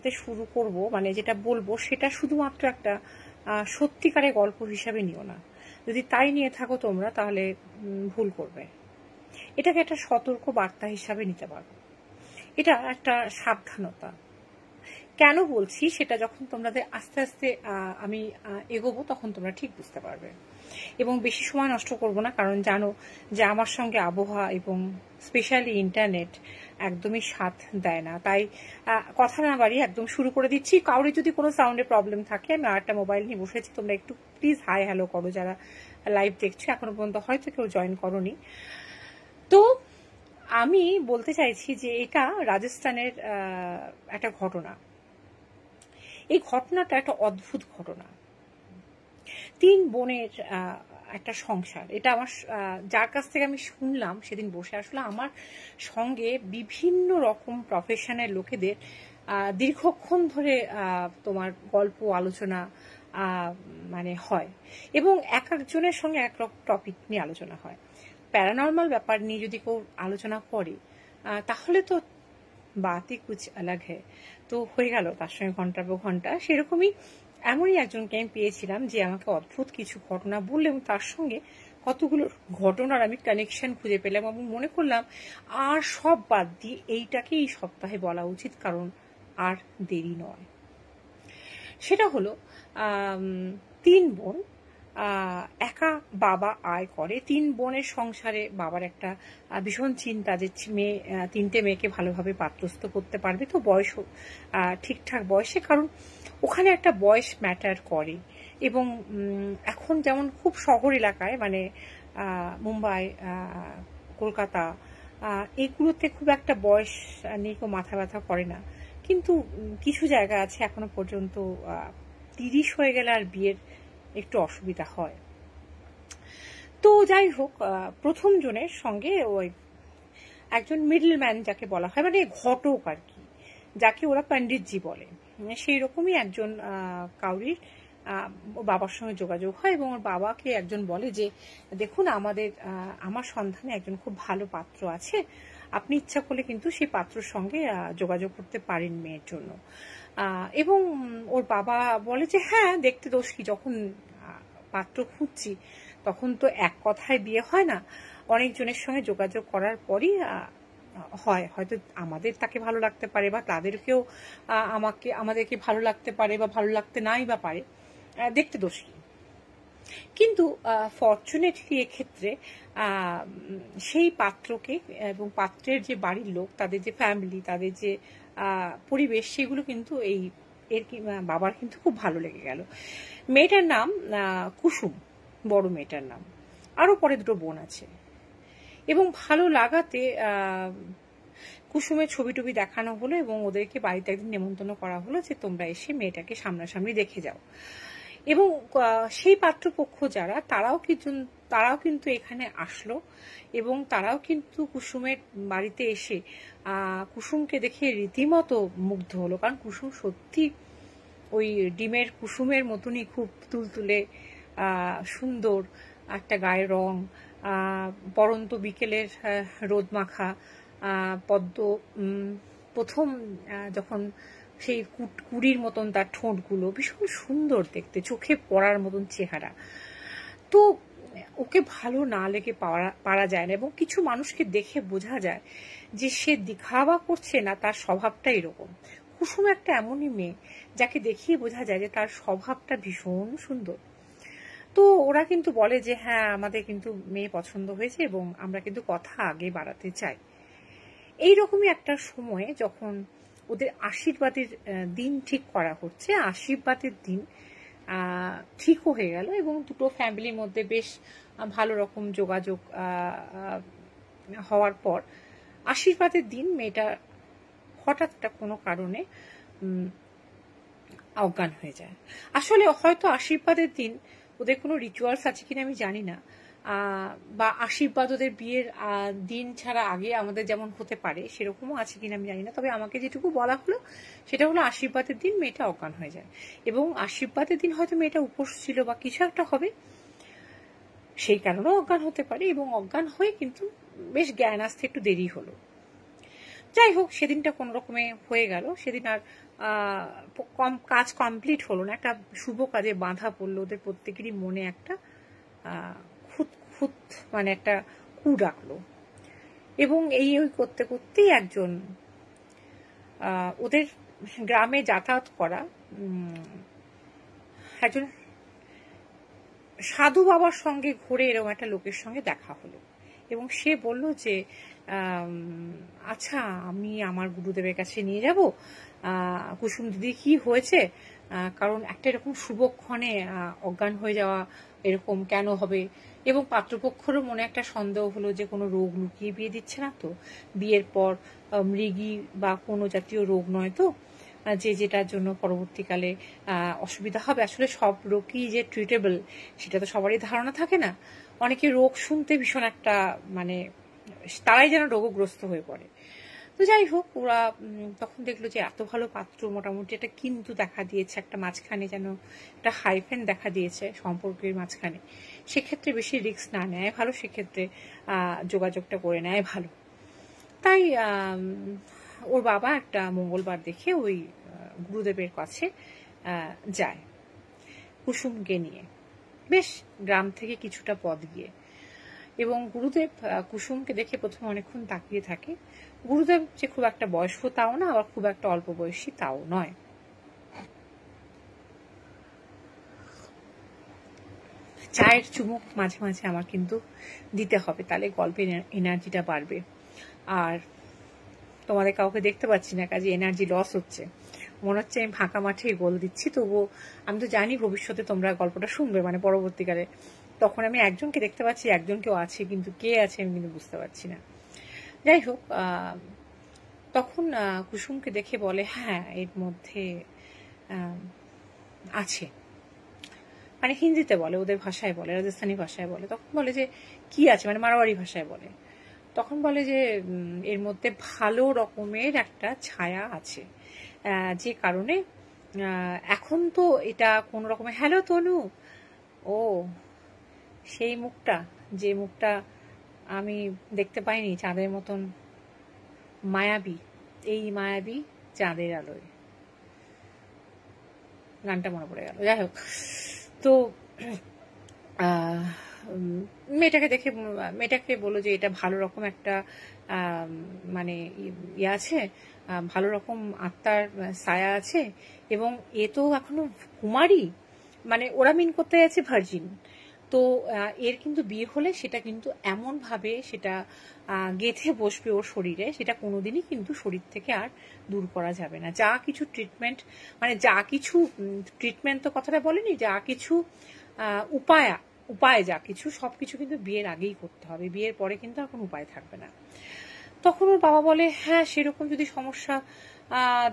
সাথে শুরু করব, মানে যেটা বলবো সেটা শুধুমাত্র একটা সত্যিকারের গল্প হিসাবে নিও না। যদি তাই নিয়ে থাকো তোমরা তাহলে ভুল করবে। এটাকে একটা সতর্ক বার্তা হিসাবে নিতে পারো। এটা একটা সাবধানতা। কেন বলছি সেটা যখন তোমাদের আস্তে আস্তে আমি এগোবো তখন তোমরা ঠিক বুঝতে পারবে। এবং বেশি সময় নষ্ট করব না, কারণ জানো যে আমার সঙ্গে আবহাওয়া এবং স্পেশালি ইন্টারনেট একদমই সাথ দেয় না। তাই কথা না বাড়িয়ে একদম শুরু করে দিচ্ছি। কাউরি যদি কোনো সাউন্ডে প্রবলেম থাকে, আমি আরেকটা মোবাইল নিয়ে বসেছি, তোমরা একটু প্লিজ হাই হ্যালো করো যারা লাইভ দেখছো। এখনো পর্যন্ত হয়তো কেউ জয়েন করোনি। তো আমি বলতে চাইছি যে এটা রাজস্থানের একটা ঘটনা। এই ঘটনাটা একটা অদ্ভুত ঘটনা। 3 বোনের একটা সংসার। এটা আমার যার কাছ থেকে আমি শুনলাম সেদিন বসে, আসলে আমার সঙ্গে বিভিন্ন রকম প্রফেশনের লোকেদের দীর্ঘক্ষণ ধরে তোমার গল্প আলোচনা মানে হয়, এবং এক একজনের সঙ্গে এক রকম টপিক নিয়ে আলোচনা হয়। প্যারানর্মাল ব্যাপার নিয়ে যদি কেউ আলোচনা করে তাহলে তো বাতই কুছ আলাগ হ্যায়। তো হয়ে গেল তার সঙ্গে ঘন্টার পর ঘন্টা। সেরকমই এমনই একজনকে আমি পেয়েছিলাম যে আমাকে অদ্ভুত কিছু ঘটনা বললো, এবং তার সঙ্গে কতগুলো ঘটনার আমি কানেকশন খুঁজে পেলাম, এবং মনে করলাম আর সব বাদ দিয়ে এইটাকে এই সপ্তাহে বলা উচিত, কারণ আর দেরি নয়। সেটা হলো 3 বোন, একা বাবা আয় করে। 3 বোনের সংসারে বাবার একটা ভীষণ চিন্তা যে মেয়ে 3টে মেয়েকে ভালোভাবে পাত্রস্থ করতে পারবে তো বয়স ঠিকঠাক বয়সে, কারণ ওখানে একটা বয়স ম্যাটার করে। এবং এখন যেমন খুব শহর এলাকায়, মানে মুম্বাই, কলকাতা, এগুলোতে খুব একটা বয়স নিয়ে কেউ মাথা ব্যথা করে না, কিন্তু কিছু জায়গা আছে এখনো পর্যন্ত 30 হয়ে গেলে আর বিয়ের একটু অসুবিধা হয়। তো যাই হোক, প্রথম জনের সঙ্গে ওই একজন মিডল ম্যান যাকে বলা হয়, মানে ঘটক আর কি, যাকে ওরা পণ্ডিতজি বলে, সেই রকমই একজন কাউরির বাবার সঙ্গে যোগাযোগ হয়, এবং ওর বাবাকে একজন বলে যে দেখুন আমার সন্ধানে একজন খুব ভালো পাত্র আছে, আপনি ইচ্ছা করলে কিন্তু সেই পাত্রর সঙ্গে যোগাযোগ করতে পারেন মেয়ের জন্য। এবং ওর বাবা বলে যে হ্যাঁ, দেখতে দোষ কি, যখন পাত্র খুঁজছি তখন তো এক কথায় বিয়ে হয় না, অনেকজনের সঙ্গে যোগাযোগ করার পরই হয়। হয়তো আমাদের তাকে ভালো লাগতে পারে, বা তাদেরকেও আমাদেরকে ভালো লাগতে পারে, বা ভালো লাগতে নাই বা পারে, দেখতে দোষ কি। কিন্তু ফর্চুনেটলি এক্ষেত্রে সেই পাত্রকে এবং পাত্রের যে বাড়ির লোক, তাদের যে ফ্যামিলি, তাদের যে পরিবেশ, সেগুলো কিন্তু এর বাবার কিন্তু খুব ভালো লেগে গেল। মেয়েটার নাম কুসুম, বড় মেয়েটার নাম, আরো পরে 2 বোন আছে। এবং ভালো লাগাতে কুসুমের ছবি টবি দেখানো হলো, এবং ওদেরকে বাড়িতে একদিন নেমন্তন্ন করা হলো যে তোমরা এসে মেয়েটাকে সামনাসামনি দেখে যাও। এবং সেই পাত্রপক্ষ যারা, তারাও কিন্তু এখানে আসলো, এবং তারাও কিন্তু কুসুমের বাড়িতে এসে কুসুমকে দেখে রীতিমতো মুগ্ধ হলো, কারণ কুসুম সত্যি ওই ডিমের কুসুমের মতনই খুব তুলতুলে সুন্দর একটা গায়ের রং, পরন্ত বিকেলের রোদ মাখা পদ্ম, প্রথম যখন সেই কুড়ির মতন তার ঠোঁটগুলো ভীষণ সুন্দর দেখতে, চোখে পড়ার মতন চেহারা। তো ওকে ভালো না লেগে পারা যায় না, এবং কিছু মানুষকে দেখে বোঝা যায় যে সে দিখাওয়া করছে না, তার স্বভাবটা এরকম। কুসুম একটা এমনই মেয়ে যাকে দেখিয়ে বোঝা যায় যে তার স্বভাবটা ভীষণ সুন্দর। তো ওরা কিন্তু বলে যে হ্যাঁ, আমাদের কিন্তু মেয়ে পছন্দ হয়েছে, এবং আমরা কিন্তু কথা আগে বাড়াতে চাই। এইরকমই একটা সময়ে যখন ওদের আশীর্বাদের দিন ঠিক করা হচ্ছে, আশীর্বাদের দিন ঠিকও হয়ে গেল, এবং 2 ফ্যামিলির মধ্যে বেশ ভালো রকম যোগাযোগ হওয়ার পর আশীর্বাদের দিন মেয়েটা হঠাৎ একটা কোনো কারণে অজ্ঞান হয়ে যায়। আসলে হয়তো আশীর্বাদের দিন ওদের কোনো রিচুয়ালস আছে কিনা আমি জানি না, বা আশীর্বাদ ওদের বিয়ের দিন ছাড়া আগে আমাদের যেমন হতে পারে সেরকমও আছে কিনা আমি জানি না। তবে আমাকে যেটুকু বলা হলো সেটা হলো আশীর্বাদের দিন মেয়েটা অজ্ঞান হয়ে যায়, এবং আশীর্বাদের দিন হয়তো মেয়েটা উপোস ছিল বা কিছু একটা হবে, সেই কারণেও অজ্ঞান হতে পারে, এবং অজ্ঞান হয়ে কিন্তু বেশ জ্ঞান আসতে একটু দেরি হলো। যাই হোক, সেদিনটা কোনো রকমে হয়ে গেল। সেদিন আর কাজ কমপ্লিট হলো না, একটা শুভ কাজে বাঁধা পড়লো, ওদের প্রত্যেকেরই মনে একটা খুঁত খুঁত মানে একটা কু ডাকলো। এবং এই ওই করতে করতেই একজন ওদের গ্রামে যাতায়াত করা একজন সাধু বাবার সঙ্গে ঘুরে এরকম একটা লোকের সঙ্গে দেখা হলো। এবং সে বলল যে আচ্ছা, আমি আমার গুরুদেবের কাছে নিয়ে যাব, কুসুম দিদি কি হয়েছে, কারণ একটা এরকম শুভক্ষণে অজ্ঞান হয়ে যাওয়া এরকম কেন হবে। এবং পাত্রপক্ষেরও মনে একটা সন্দেহ হলো যে কোনো রোগ লুকিয়ে বিয়ে দিচ্ছে না তো, বিয়ের পর মৃগী বা কোনো জাতীয় রোগ নয় তো, যে যেটার জন্য পরবর্তীকালে অসুবিধা হবে। আসলে সব রোগই যে ট্রিটেবল সেটা তো সবারই ধারণা থাকে না। অনেকে রোগ শুনতে ভীষণ একটা মানে তারাই যেন রোগগ্রস্ত হয়ে পড়ে। তো যাই হোক, ওরা তখন দেখলো যে এত ভালো পাত্র, মোটামুটি একটা কিন্তু দেখা দিয়েছে, একটা মাঝখানে যেন একটা হাইফেন দেখা দিয়েছে সম্পর্কের মাঝখানে, সেক্ষেত্রে বেশি রিস্ক না নেয় ভালো, সেক্ষেত্রে যোগাযোগটা করে নেয় ভালো। তাই ওর বাবা একটা মঙ্গলবার দেখে ওই গুরুদেবের কাছে যায় কুসুমকে নিয়ে, বেশ গ্রাম থেকে কিছুটা পথ গিয়ে। এবং গুরুদেব কুসুমকে দেখে প্রথমে অনেকক্ষণ তাকিয়ে থাকে। গুরুদেব যে খুব একটা বয়স্ক তাও না, আবার খুব একটা অল্প বয়সী তাও নয়। চায়ের চুমুক মাঝে মাঝে আমার কিন্তু দিতে হবে, তাহলে গল্পের এনার্জিটা বাড়বে। আর তোমাদের কাউকে দেখতে পাচ্ছি না, কাজে এনার্জি লস হচ্ছে, মনে হচ্ছে আমি ফাঁকা মাঠে গোল দিচ্ছি। তবুও আমি তো জানি ভবিষ্যতে তোমরা গল্পটা শুনবে, মানে পরবর্তীকালে, তখন আমি একজনকে দেখতে পাচ্ছি, একজন কেউ আছে, কিন্তু কে আছে আমি কিন্তু বুঝতে পারছি না। যাই হোক, তখন কুসুমকে দেখে বলে হ্যাঁ এর মধ্যে আছে, মানে হিন্দিতে বলে, ওদের ভাষায় বলে, রাজস্থানী ভাষায় বলে। তখন বলে যে কি আছে, মানে মারোয়ারি ভাষায় বলে। তখন বলে যে এর মধ্যে ভালো রকমের একটা ছায়া আছে, যে কারণে এখন তো এটা কোন রকমের, হ্যালো তনু, ও সেই মুখটা, যে মুখটা আমি দেখতে পাইনি, চাঁদের মতন মায়াবী, এই মায়াবী চাঁদের আলোয়, গানটা মনে পড়ে গেল। যাই হোক, তো মেয়েটাকে বললো যে এটা ভালো রকম একটা মানে ইয়ে আছে, ভালো রকম আত্মার ছায়া আছে, এবং এ তো এখনো কুমারী, মানে ওরা মিন করতে যাচ্ছে ভার্জিন। তো এর কিন্তু বিয়ে হলে সেটা কিন্তু এমন ভাবে সেটা গেঁথে বসবে ওর শরীরে, সেটা কোনোদিনই কিন্তু শরীর থেকে আর দূর করা যাবে না। যা কিছু ট্রিটমেন্ট, মানে যা কিছু ট্রিটমেন্ট তো কথাটা বলেনি, যা কিছু উপায় যা কিছু সবকিছু কিন্তু বিয়ের আগেই করতে হবে, বিয়ের পরে কিন্তু আর কোনো উপায় থাকবে না। তখন ওর বাবা বলে হ্যাঁ সেরকম যদি সমস্যা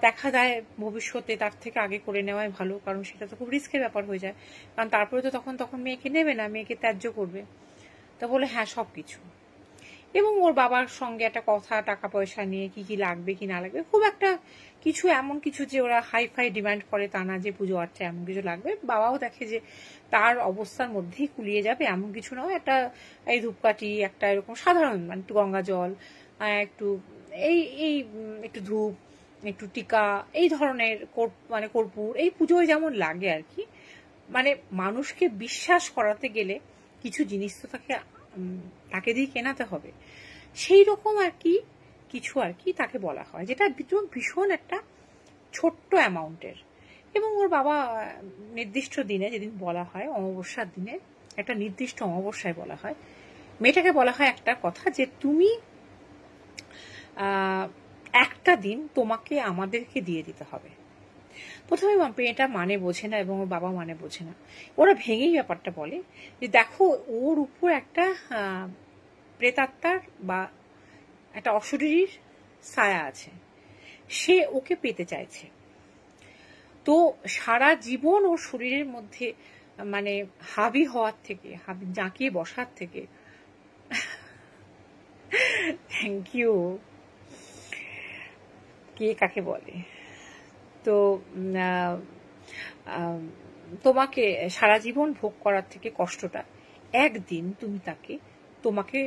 দেখা দেয় ভবিষ্যতে, তার থেকে আগে করে নেওয়াই ভালো, কারণ সেটা তো খুব রিস্কের ব্যাপার হয়ে যায়, কারণ তারপরে তো তখন মেয়েকে নেবে না, মেয়েকে ত্যায্য করবে। তা বলে হ্যাঁ সবকিছু। এবং ওর বাবার সঙ্গে একটা কথা, টাকা পয়সা নিয়ে কি কি লাগবে কি না লাগবে, খুব একটা কিছু এমন কিছু যে ওরা হাইফাই ডিমান্ড করে তা না, যে পুজো আর্চা এমন কিছু লাগবে, বাবাও দেখে যে তার অবস্থার মধ্যেই কুলিয়ে যাবে এমন কিছু নয়, একটা এই ধূপকাঠি, একটা এরকম সাধারণ, মানে একটু গঙ্গা জল, একটু এই এই একটু ধূপ, একটু টিকা, এই ধরনের মানে কর্পূর, এই পুজোয় যেমন লাগে আর কি। মানে মানুষকে বিশ্বাস করাতে গেলে কিছু জিনিস তো তাকে দিয়ে কেনাতে হবে, সেই রকম আর কি কিছু আর কি তাকে বলা হয়, যেটা ভীষণ একটা ছোট্ট অ্যামাউন্টের। এবং ওর বাবা নির্দিষ্ট দিনে, যেদিন বলা হয় অমাবস্যার দিনে, একটা নির্দিষ্ট অমাবস্যায় বলা হয়, মেয়েটাকে বলা হয় একটা কথা যে তুমি একটা দিন তোমাকে আমাদেরকে দিয়ে দিতে হবে। প্রথমে মেয়েটা মানে বোঝে না এবং ওর বাবা মানে বোঝে না, ওরা ভেঙেই ব্যাপারটা বলে যে দেখো ওর উপর একটা প্রেতাত্মার বা একটা অশরীরীর ছায়া আছে, সে ওকে পেতে চাইছে। তো সারা জীবন ওর শরীরের মধ্যে মানে হাবি হওয়ার থেকে, হাবি জাঁকিয়ে বসার থেকে, থ্যাংক ইউ, কে কাকে বলে, তো তোমাকে সারা জীবন ভোগ করার থেকে কষ্টটা একদিন তুমি তাকে তোমাকে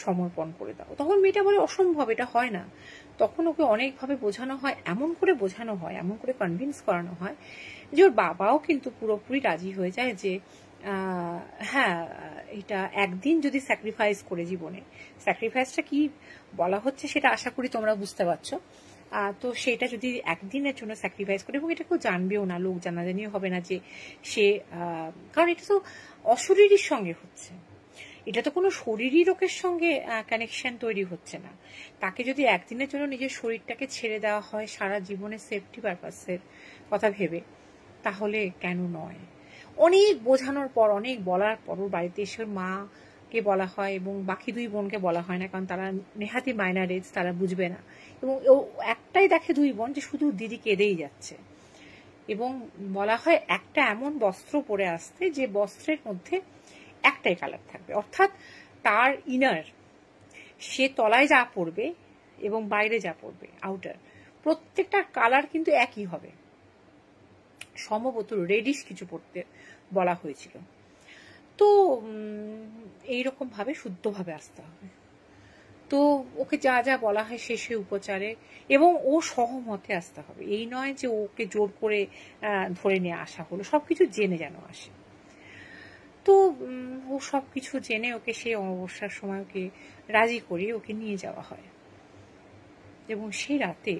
সমর্পণ করে দাও। তখন মেয়েটা বলে অসম্ভব, এটা হয় না। তখন ওকে অনেকভাবে বোঝানো হয়, এমন করে বোঝানো হয়, এমন করে কনভিন্স করানো হয় যে ওর বাবাও কিন্তু পুরোপুরি রাজি হয়ে যায় যে হ্যাঁ, এটা একদিন যদি স্যাক্রিফাইস করে জীবনে, স্যাক্রিফাইসটা কি বলা হচ্ছে সেটা আশা করি তোমরা বুঝতে পারছো। তো সেটা যদি একদিনের জন্য স্যাক্রিফাইস করে, এবং এটা কেউ জানবেও না, লোক জানাজানিও হবে না যে সে, কারণ এটা তো অশরীরীর সঙ্গে হচ্ছে, এটা তো কোনো শরীরী লোকের সঙ্গে কানেকশন তৈরি হচ্ছে না। তাকে যদি একদিনের জন্য নিজের শরীরটাকে ছেড়ে দেওয়া হয় সারা জীবনের সেফটি পারপাসের কথা ভেবে, তাহলে কেন নয়? অনেক বোঝানোর পর, অনেক বলার পর ওর বাড়িতে এসে ওর মাকে বলা হয় এবং বাকি দুই বোনকে বলা হয় না, কারণ তারা নেহাতি মাইনার এজ, তারা বুঝবে না। এবং ও একটাই দেখে দুই বোন যে শুধু দিদি কেঁদেই যাচ্ছে, এবং বলা হয় একটা এমন বস্ত্র পরে আসতে যে বস্ত্রের মধ্যে একটাই কালার থাকবে, অর্থাৎ তার ইনার, সে তলায় যা পরবে এবং বাইরে যা পরবে আউটার, প্রত্যেকটার কালার কিন্তু একই হবে। সম্ভবত রেডিশ কিছু পড়তে বলা হয়েছিল। তো এইরকম ভাবে শুদ্ধভাবে আসতে হবে। তো ওকে যা যা বলা হয় সে উপচারে এবং ও সহমতে আসতে হবে। এই নয় যে ওকে জোর করে ধরে নিয়ে আসা হলো, সবকিছু জেনে যেন আসে। তো ও সবকিছু জেনে ওকে সেই অমাবস্যার সময় ওকে রাজি করিয়ে ওকে নিয়ে যাওয়া হয়, এবং সেই রাতে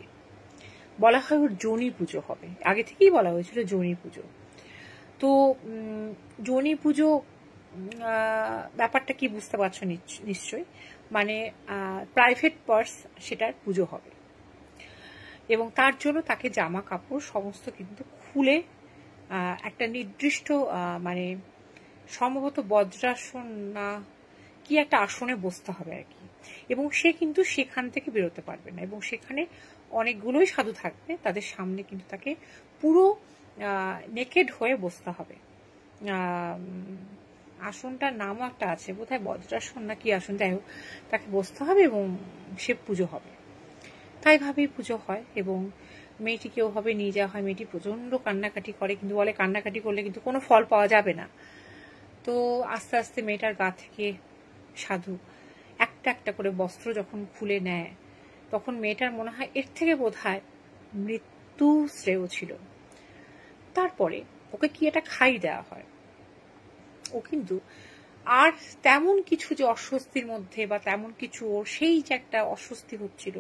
বলা হয় ওর যোনি পুজো হবে। আগে থেকেই বলা হয়েছিল যোনি পুজো। তো যোনি পুজো ব্যাপারটা কি বুঝতে পারছো নিশ্চয়ই, মানে প্রাইভেট পার্স সেটার পুজো হবে, এবং তার জন্য তাকে জামা কাপড় সমস্ত কিন্তু খুলে একটা নির্দিষ্ট মানে সম্ভবত বজ্রাসন না কি একটা আসনে বসতে হবে আর কি, এবং সে কিন্তু সেখান থেকে বেরোতে পারবে না, এবং সেখানে অনেকগুলোই সাধু থাকবে, তাদের সামনে কিন্তু তাকে পুরো নেকেড হয়ে বসতে হবে। আসনটার নামও একটা আছে, বোধহয় বজ্রাসন না কি আসন, যাই হোক তাকে বসতে হবে এবং সে পুজো হবে। তাই ভাবেই পুজো হয়, এবং মেয়েটিকে ওভাবে নিয়ে যাওয়া হয়। মেয়েটি প্রচন্ড কান্নাকাটি করে, কিন্তু বলে কান্নাকাটি করলে কিন্তু কোনো ফল পাওয়া যাবে না। তো আস্তে আস্তে মেয়েটার গা থেকে সাধু একটা একটা করে বস্ত্র যখন খুলে নেয়, তখন মেয়েটার মনে হয় এর থেকে বোধহয় মৃত্যু শ্রেয় ছিল। তারপরে ওকে কি একটা খাই দেওয়া হয়। ও কিন্তু আর তেমন কিছু যে অস্বস্তির মধ্যে বা তেমন কিছু, ওর সেই যে একটা অস্বস্তি হচ্ছিল,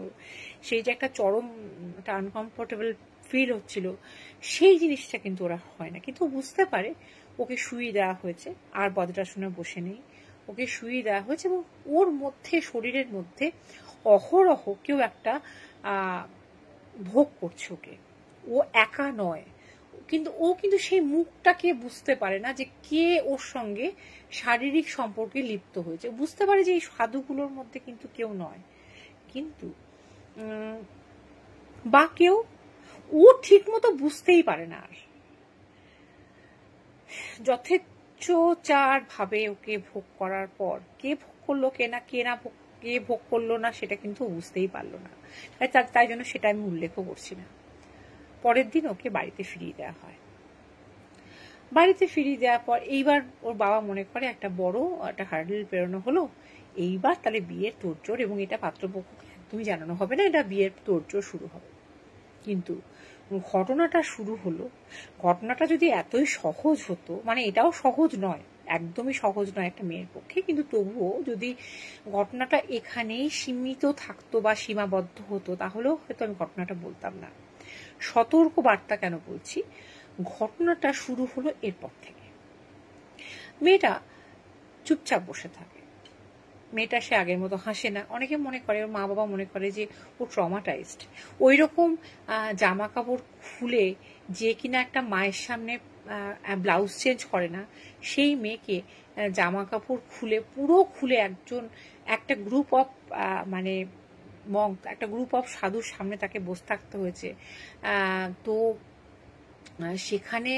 সেই যে একটা চরম একটা আনকমফোর্টেবল ফিল হচ্ছিল, সেই জিনিসটা কিন্তু ওরা হয় না। কিন্তু বুঝতে পারে ওকে শুইয়ে দেওয়া হয়েছে, আর বজ্রাসনে বসে নেই, ওকে শুইয়ে দেওয়া হয়েছে, এবং ওর মধ্যে, শরীরের মধ্যে অহরহ কেউ একটা ভোগ করছে ওকে। ও একা নয়, কিন্তু ও কিন্তু সেই মুখটাকে বুঝতে পারে না যে কে ওর সঙ্গে শারীরিক সম্পর্কে লিপ্ত হয়েছে। বুঝতে পারে যে এই সাধুগুলোর মধ্যে কিন্তু কেউ নয়, কিন্তু বা কেউ, ও ঠিক মতো বুঝতেই পারে না। আর যথেচ্ছাচার ভাবে ওকে ভোগ করার পর কে ভোগ করলো কে ভোগ করলো না সেটা কিন্তু বুঝতেই পারলো না। তাই জন্য সেটা আমি উল্লেখও করছি না। পরের দিন ওকে বাড়িতে ফিরিয়ে দেওয়া হয়। বাড়িতে ফিরিয়ে দেওয়ার পর এইবার ওর বাবা মনে করে একটা বড় একটা হার্ডেল পেরোনো হলো, এইবার তাহলে বিয়ের তোড়জোড়, এবং এটা পাত্রপক্ষকে একদমই জানানো হবে না, এটা বিয়ের তোড়জোড় শুরু হবে। কিন্তু ঘটনাটা শুরু হলো, ঘটনাটা যদি এতই সহজ হতো, মানে এটাও সহজ নয়, একদমই সহজ নয় একটা মেয়ের পক্ষে, কিন্তু তবুও যদি ঘটনাটা এখানেই সীমিত থাকতো বা সীমাবদ্ধ হতো, তাহলেও হয়তো আমি ঘটনাটা বলতাম না। সতর্ক বার্তা কেন বলছি, ঘটনাটা শুরু হলো এরপর থেকে। মেয়েটা চুপচাপ বসে থাকে, মেয়েটা সে আগের মতো হাসে না। অনেকে মনে করে, ওর মা বাবা মনে করে যে ও ট্রমাটাইজড। ওই রকম জামা কাপড় খুলে যে কিনা একটা মায়ের সামনে ব্লাউজ চেঞ্জ করে না, সেই মেয়েকে জামা কাপড় খুলে, পুরো খুলে একটা গ্রুপ অফ মানে মঙ্ক, একটা গ্রুপ অফ সাধুর সামনে তাকে বসে থাকতে হয়েছে। তো সেখানে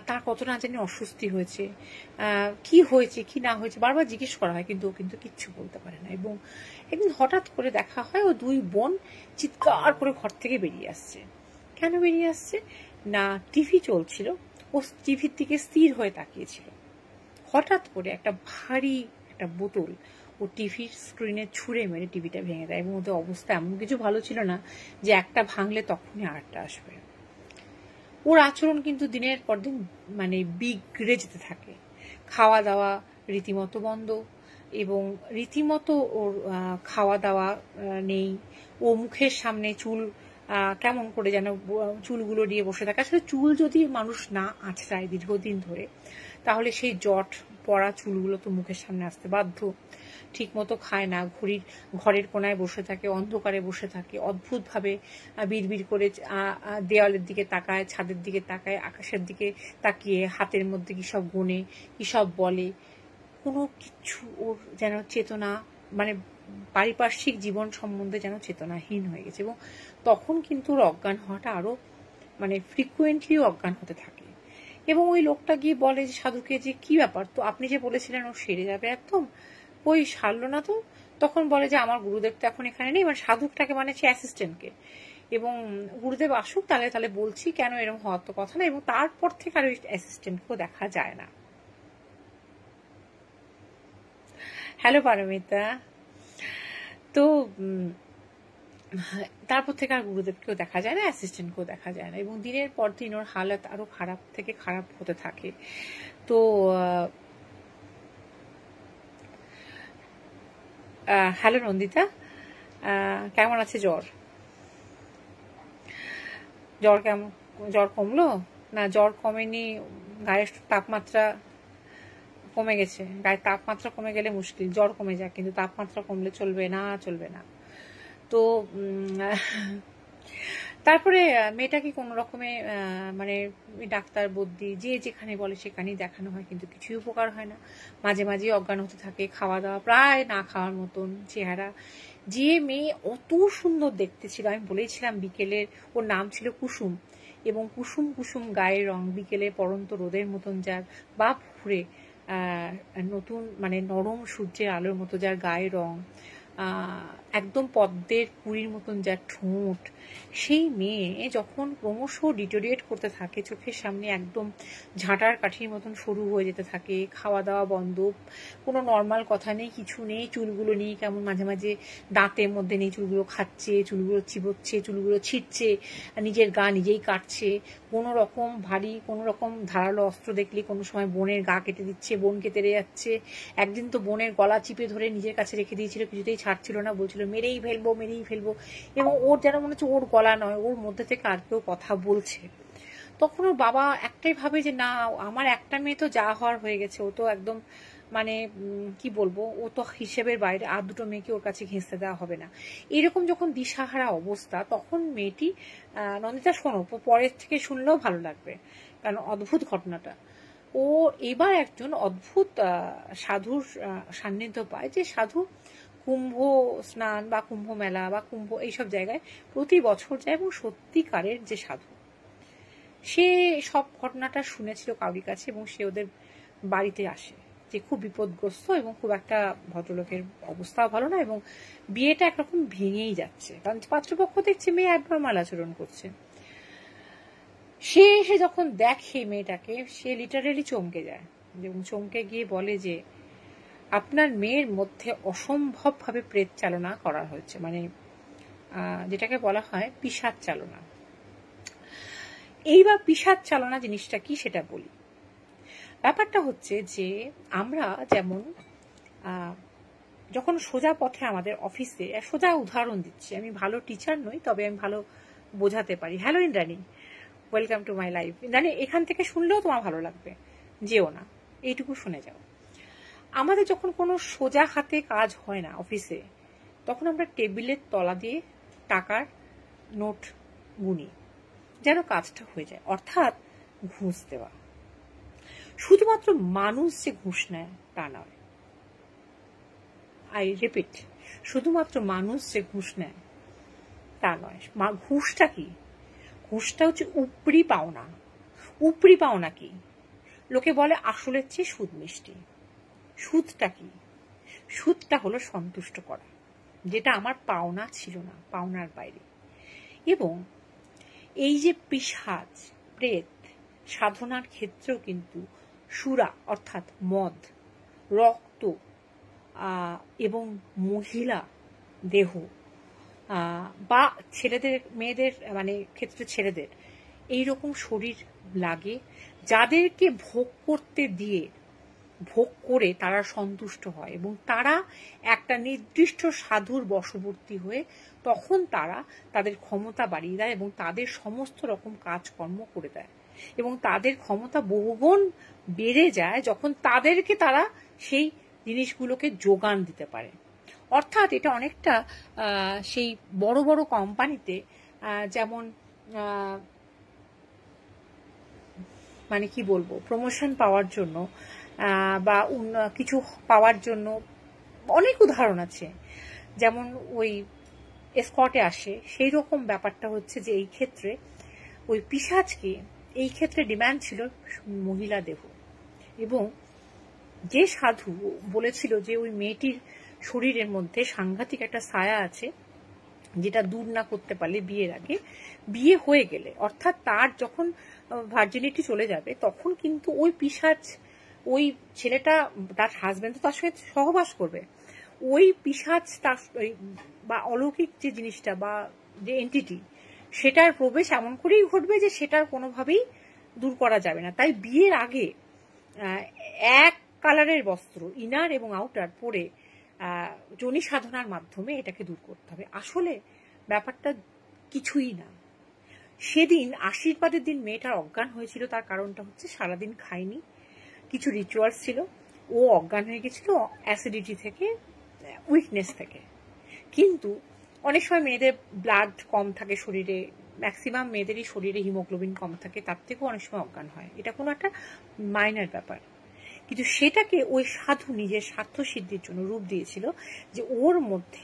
তার কত না জানি অস্বস্তি হয়েছে, কি হয়েছে কি না হয়েছে বারবার জিজ্ঞেস করা হয়, কিন্তু ও কিন্তু কিচ্ছু বলতে পারে না। এবং একদিন হঠাৎ করে দেখা হয় ও দুই বোন চিৎকার করে ঘর থেকে বেরিয়ে আসছে। কেন বেরিয়ে আসছে না, টিভি চলছিল, ও টিভির দিকে স্থির হয়ে তাকিয়েছিল। হঠাৎ করে একটা ভারী একটা বোতল ও টিভির স্ক্রিনে ছুঁড়ে মেরে টিভিটা ভেঙে দেয়, এবং ওদের অবস্থা এমন কিছু ভালো ছিল না যে একটা ভাঙলে তখনই আরেকটা আসবে। ওর আচরণ কিন্তু দিনের পর দিন মানে বিগড়ে যেতে থাকে। খাওয়া দাওয়া রীতিমতো বন্ধ, এবং রীতিমতো ওর খাওয়া দাওয়া নেই। ও মুখের সামনে চুল কেমন করে যেন চুলগুলো নিয়ে বসে থাকে। আসলে চুল যদি মানুষ না আঁচড়ায় দীর্ঘদিন ধরে, তাহলে সেই জট পড়া চুলগুলো তো মুখের সামনে আসতে বাধ্য। ঠিক মতো খায় না, ঘরের কোনায় বসে থাকে, অন্ধকারে বসে থাকে, অদ্ভুতভাবে বিড়বিড় করে দেওয়ালের দিকে তাকায়, ছাদের দিকে তাকায়, আকাশের দিকে তাকিয়ে হাতের মধ্যে কি সব গোনে, কি সব বলে। কোনো কিছু ওর যেন চেতনা, মানে পারিপার্শ্বিক জীবন সম্বন্ধে যেন চেতনাহীন হয়ে গেছে। এবং তখন কিন্তু ওর অজ্ঞান হওয়াটা আরো মানে ফ্রিকুয়েন্টলি অজ্ঞান হতে থাকে। এবং ওই লোকটা গিয়ে বলে যে সাধুকে, যে কি ব্যাপার, তো আপনি যে বলেছিলেন ও সেরে যাবে একদম, ওই সারলো না তো। তখন বলে যে আমার গুরুদেব তো এখন এখানে নেই, মানে সাধুটাকে মানে সে অ্যাসিস্ট্যান্টকে, এবং গুরুদেব আসুক তাহলে বলছি, কেন এরকম হওয়ার তো কথা না। এবং তারপর থেকে আর ওই অ্যাসিস্ট্যান্টকেও দেখা যায় না। হ্যালো পারমিতা। তো তারপর থেকে আর গুরুদেবকেও দেখা যায় না, অ্যাসিস্ট্যান্টকেও দেখা যায় না, এবং দিনের পর দিন ওর হালত আরো খারাপ থেকে খারাপ হতে থাকে। তো হ্যালো নন্দিতা, কেমন আছে জ্বর? জ্বর কমলো? না, জ্বর কমেনি, গায়ের তাপমাত্রা কমে গেছে। গায়ের তাপমাত্রা কমে গেলে মুশকিল, জ্বর কমে যায় কিন্তু তাপমাত্রা কমলে চলবে না। তো তারপরে মেয়েটাকে কোনো রকমে মানে ডাক্তার বদ্যি যে যেখানে বলে সেখানেই দেখানো হয়, কিন্তু কিছুই উপকার হয় না। মাঝে মাঝে অজ্ঞান হতে থাকে, খাওয়া দাওয়া প্রায় না খাওয়ার মতন চেহারা। যে মেয়ে অত সুন্দর দেখতে ছিল, আমি বলেছিলাম বিকেলের, ওর নাম ছিল কুসুম, এবং কুসুম কুসুম গায়ের রং, বিকেলে পড়ন্ত রোদের মতন যার, বা ভোরে নতুন মানে নরম সূর্যের আলোর মতো যার গায়ের রং, একদম পদ্মের কুড়ির মতন যার ঠোঁট, সেই মেয়ে যখন ক্রমশ ডিটোরিয়েট করতে থাকে চোখের সামনে, একদম ঝাঁটার কাঠির মতন সরু হয়ে যেতে থাকে, খাওয়া দাওয়া বন্ধ, কোনো নর্মাল কথা নেই, কিছু নেই, চুলগুলো নিয়ে কেমন মাঝে মাঝে দাঁতের মধ্যে নেই, চুলগুলো খাচ্ছে, চুলগুলো চিবোচ্ছে, চুলগুলো ছিটছে, নিজের গা নিজেই কাটছে, কোনো রকম ভারী কোনো রকম ধারালো অস্ত্র দেখলে কোনো সময় বোনের গা কেটে দিচ্ছে, বোনকে তেড়ে যাচ্ছে। একদিন তো বোনের গলা চিপে ধরে নিজের কাছে রেখে দিয়েছিল, কিছুতেই ছাড়ছিল না, বলছিল মেরেই ফেলবো। এবং ওর যেন মনে হচ্ছে ওর গলা নয়, ওর মধ্যে থেকে আর কেউ কথা বলছে। তখন ওর বাবা একটাই ভাবে যে না, আমার একটা মেয়ে তো যা হওয়ার হয়ে গেছে, ও তো একদম মানে কি বলবো, ও তো হিসেবের বাইরে, আর দুটো মেয়েকে ওর কাছে ঘেঁচতে দেওয়া হবে না। এরকম যখন দিশাহারা অবস্থা, তখন মেয়েটি, নন্দিতা শোনো, পরের থেকে শুনলেও ভালো লাগবে, কারণ অদ্ভুত ঘটনাটা। ও এবার একজন অদ্ভুত সাধুর সান্নিধ্য পায়, যে সাধু কুম্ভ স্নান বা কুম্ভ মেলা বা কুম্ভ এইসব জায়গায় প্রতি বছর যায়, এবং সত্যিকারের যে সাধু, সে সব ঘটনাটা শুনেছিল কাউরির কাছে, এবং সে ওদের বাড়িতে আসে, যে খুব বিপদগ্রস্ত এবং খুব একটা ভদ্রলোকের অবস্থাও ভালো না, এবং বিয়েটা একরকম ভেঙেই যাচ্ছে, কারণ পাত্রপক্ষ দেখছে মেয়ে অ্যাবনর্মাল আচরণ করছে। সে এসে যখন দেখে মেয়েটাকে, সে লিটারেলি চমকে যায়, এবং চমকে গিয়ে বলে যে আপনার মেয়ের মধ্যে অসম্ভবভাবে প্রেত চালনা করা হয়েছে, মানে যেটাকে বলা হয় পিশাচ চালনা। এইবার পিশাচ চালনা জিনিসটা কি সেটা বলি। ব্যাপারটা হচ্ছে যে আমরা যেমন যখন সোজা পথে আমাদের অফিসে, সোজা উদাহরণ দিচ্ছি, আমি ভালো টিচার নই, তবে আমি ভালো বোঝাতে পারি। Hello Indrani, welcome to my life. Indrani, এখান থেকে শুনলেও তোমার ভালো লাগবে, যেও না, এইটুকু শুনে যাও। আমাদের যখন কোনো সোজা হাতে কাজ হয় না অফিসে, তখন আমরা টেবিলের তলা দিয়ে টাকার নোট গুনি যেন কাজটা হয়ে যায়, অর্থাৎ ঘুষ দেওয়া। শুধুমাত্র মানুষ যে ঘুষ নেয় তা নয়, আই রিপিট, শুধুমাত্র মানুষ যে ঘুষ নেয় তা নয়। ঘুষটা কি? ঘুষটা হচ্ছে উপরি পাওনা। উপরি পাওনা কি? লোকে বলে আসলের চেয়ে সুদ মিষ্টি। সুদটা কি? সুদটা হলো সন্তুষ্ট করা, যেটা আমার পাওনা ছিল না, পাওনার বাইরে। এবং এই যে পিশাচ প্রেত সাধনার ক্ষেত্রেও কিন্তু সুরা অর্থাৎ মদ, রক্ত, এবং মহিলা দেহ বা ছেলেদের মেয়েদের মানে ক্ষেত্রে ছেলেদের এইরকম শরীর লাগে যাদেরকে ভোগ করতে দিয়ে ভোগ করে তারা সন্তুষ্ট হয় এবং তারা একটা নির্দিষ্ট সাধুর বশবর্তী হয়ে তখন তারা তাদের ক্ষমতা বাড়িয়ে দেয় এবং তাদের সমস্ত রকম কাজকর্ম করে দেয় এবং তাদের ক্ষমতা বহুগুণ বেড়ে যায় যখন তাদেরকে তারা সেই জিনিসগুলোকে যোগান দিতে পারে। অর্থাৎ এটা অনেকটা সেই বড় বড় কোম্পানিতে যেমন মানে কি বলবো, প্রমোশন পাওয়ার জন্য বা কিছু পাওয়ার জন্য অনেক উদাহরণ আছে, যেমন ওই এসকর্টে আসে, সেই রকম ব্যাপারটা হচ্ছে যে এই ক্ষেত্রে ওই পিশাচকে এই ক্ষেত্রে ডিমান্ড ছিল মহিলা দেহ। এবং যে সাধু বলেছিল যে ওই মেয়েটির শরীরের মধ্যে সাংঘাতিক একটা ছায়া আছে যেটা দূর না করতে পারলে বিয়ের আগে, বিয়ে হয়ে গেলে অর্থাৎ তার যখন ভার্জিনিটি চলে যাবে তখন কিন্তু ওই পিশাচ, ওই ছেলেটা তার হাজবেন্ড তো তার সঙ্গে সহবাস করবে, ওই পিশাচ তার বা অলৌকিক যে জিনিসটা বা যে এন্টিটি সেটার প্রবেশ এমন করেই ঘটবে যে সেটার কোনোভাবেই দূর করা যাবে না। তাই বিয়ের আগে এক কালারের বস্ত্র ইনার এবং আউটার পরে যোনি সাধনার মাধ্যমে এটাকে দূর করতে হবে। আসলে ব্যাপারটা কিছুই না। সেদিন আশীর্বাদের দিন মেয়েটার অজ্ঞান হয়েছিল, তার কারণটা হচ্ছে সারাদিন খায়নি, কিছু রিচুয়ালস ছিল, ও অজ্ঞান হয়ে গেছিল অ্যাসিডিটি থেকে, উইকনেস থেকে। কিন্তু অনেক সময় মেয়েদের ব্লাড কম থাকে শরীরে, ম্যাক্সিমাম মেয়েদেরই শরীরে হিমোগ্লোবিন কম থাকে, তার থেকেও অনেক সময় অজ্ঞান হয়, এটা কোনো একটা মাইনার ব্যাপার। কিন্তু সেটাকে ওই সাধু নিজের স্বার্থ সিদ্ধির জন্য রূপ দিয়েছিল যে ওর মধ্যে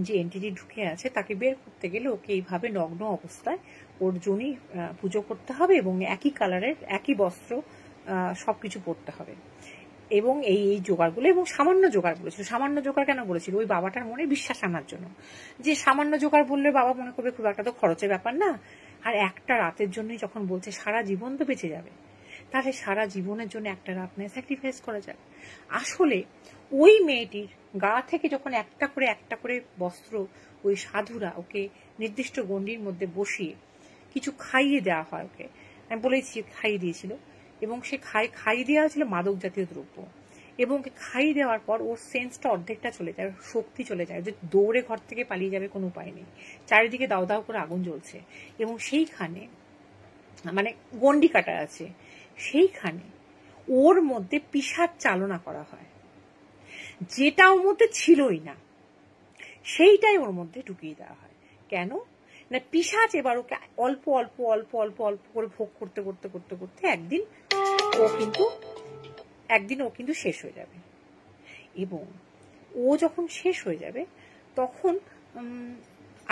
যে এন্টিটি ঢুকে আছে তাকে বের করতে গেলে ওকে এইভাবে নগ্ন অবস্থায় ওর যোনি পুজো করতে হবে এবং একই কালারের একই বস্ত্র সবকিছু পরতে হবে এবং এই জোগাড়গুলো, এবং সামান্য জোগাড় বলেছিল। সামান্য জোগাড় কেন বলেছিল? ওই বাবাটার মনে বিশ্বাস আনার জন্য, যে সামান্য জোগাড় বললে বাবা মনে করবে খুব একটা তো খরচের ব্যাপার না, আর একটা রাতের জন্যই যখন বলছে সারা জীবন তো বেঁচে যাবে, তাহলে সারা জীবনের জন্য একটা রাত নিয়ে স্যাক্রিফাইস করা যাবে। আসলে ওই মেয়েটির গা থেকে যখন একটা করে বস্ত্র ওই সাধুরা ওকে নির্দিষ্ট গণ্ডির মধ্যে বসিয়ে কিছু খাইয়ে দেওয়া হয়, ওকে আমি বলেছি খাইয়ে দিয়েছিল, এবং সে খাইয়ে দেওয়া ছিল মাদক জাতীয় দ্রব্য, এবং খাইয়ে দেওয়ার পর ওর সেন্সটা অর্ধেকটা চলে যায়, শক্তি চলে যায়, যে দৌড়ে ঘর থেকে পালিয়ে যাবে কোনো উপায় নেই, চারিদিকে দাও দাও করে আগুন জ্বলছে, এবং সেইখানে মানে গন্ডি কাটা আছে, সেইখানে ওর মধ্যে পিশাচ চালনা করা হয়, যেটা ওর মধ্যে ছিলই না সেইটাই ওর মধ্যে ঢুকিয়ে দেওয়া হয়। কেন না, পিশাচ এবার ওকে অল্প অল্প অল্প অল্প অল্প করে ভোগ করতে করতে করতে করতে একদিন ও কিন্তু শেষ হয়ে যাবে, এবং ও যখন শেষ হয়ে যাবে তখন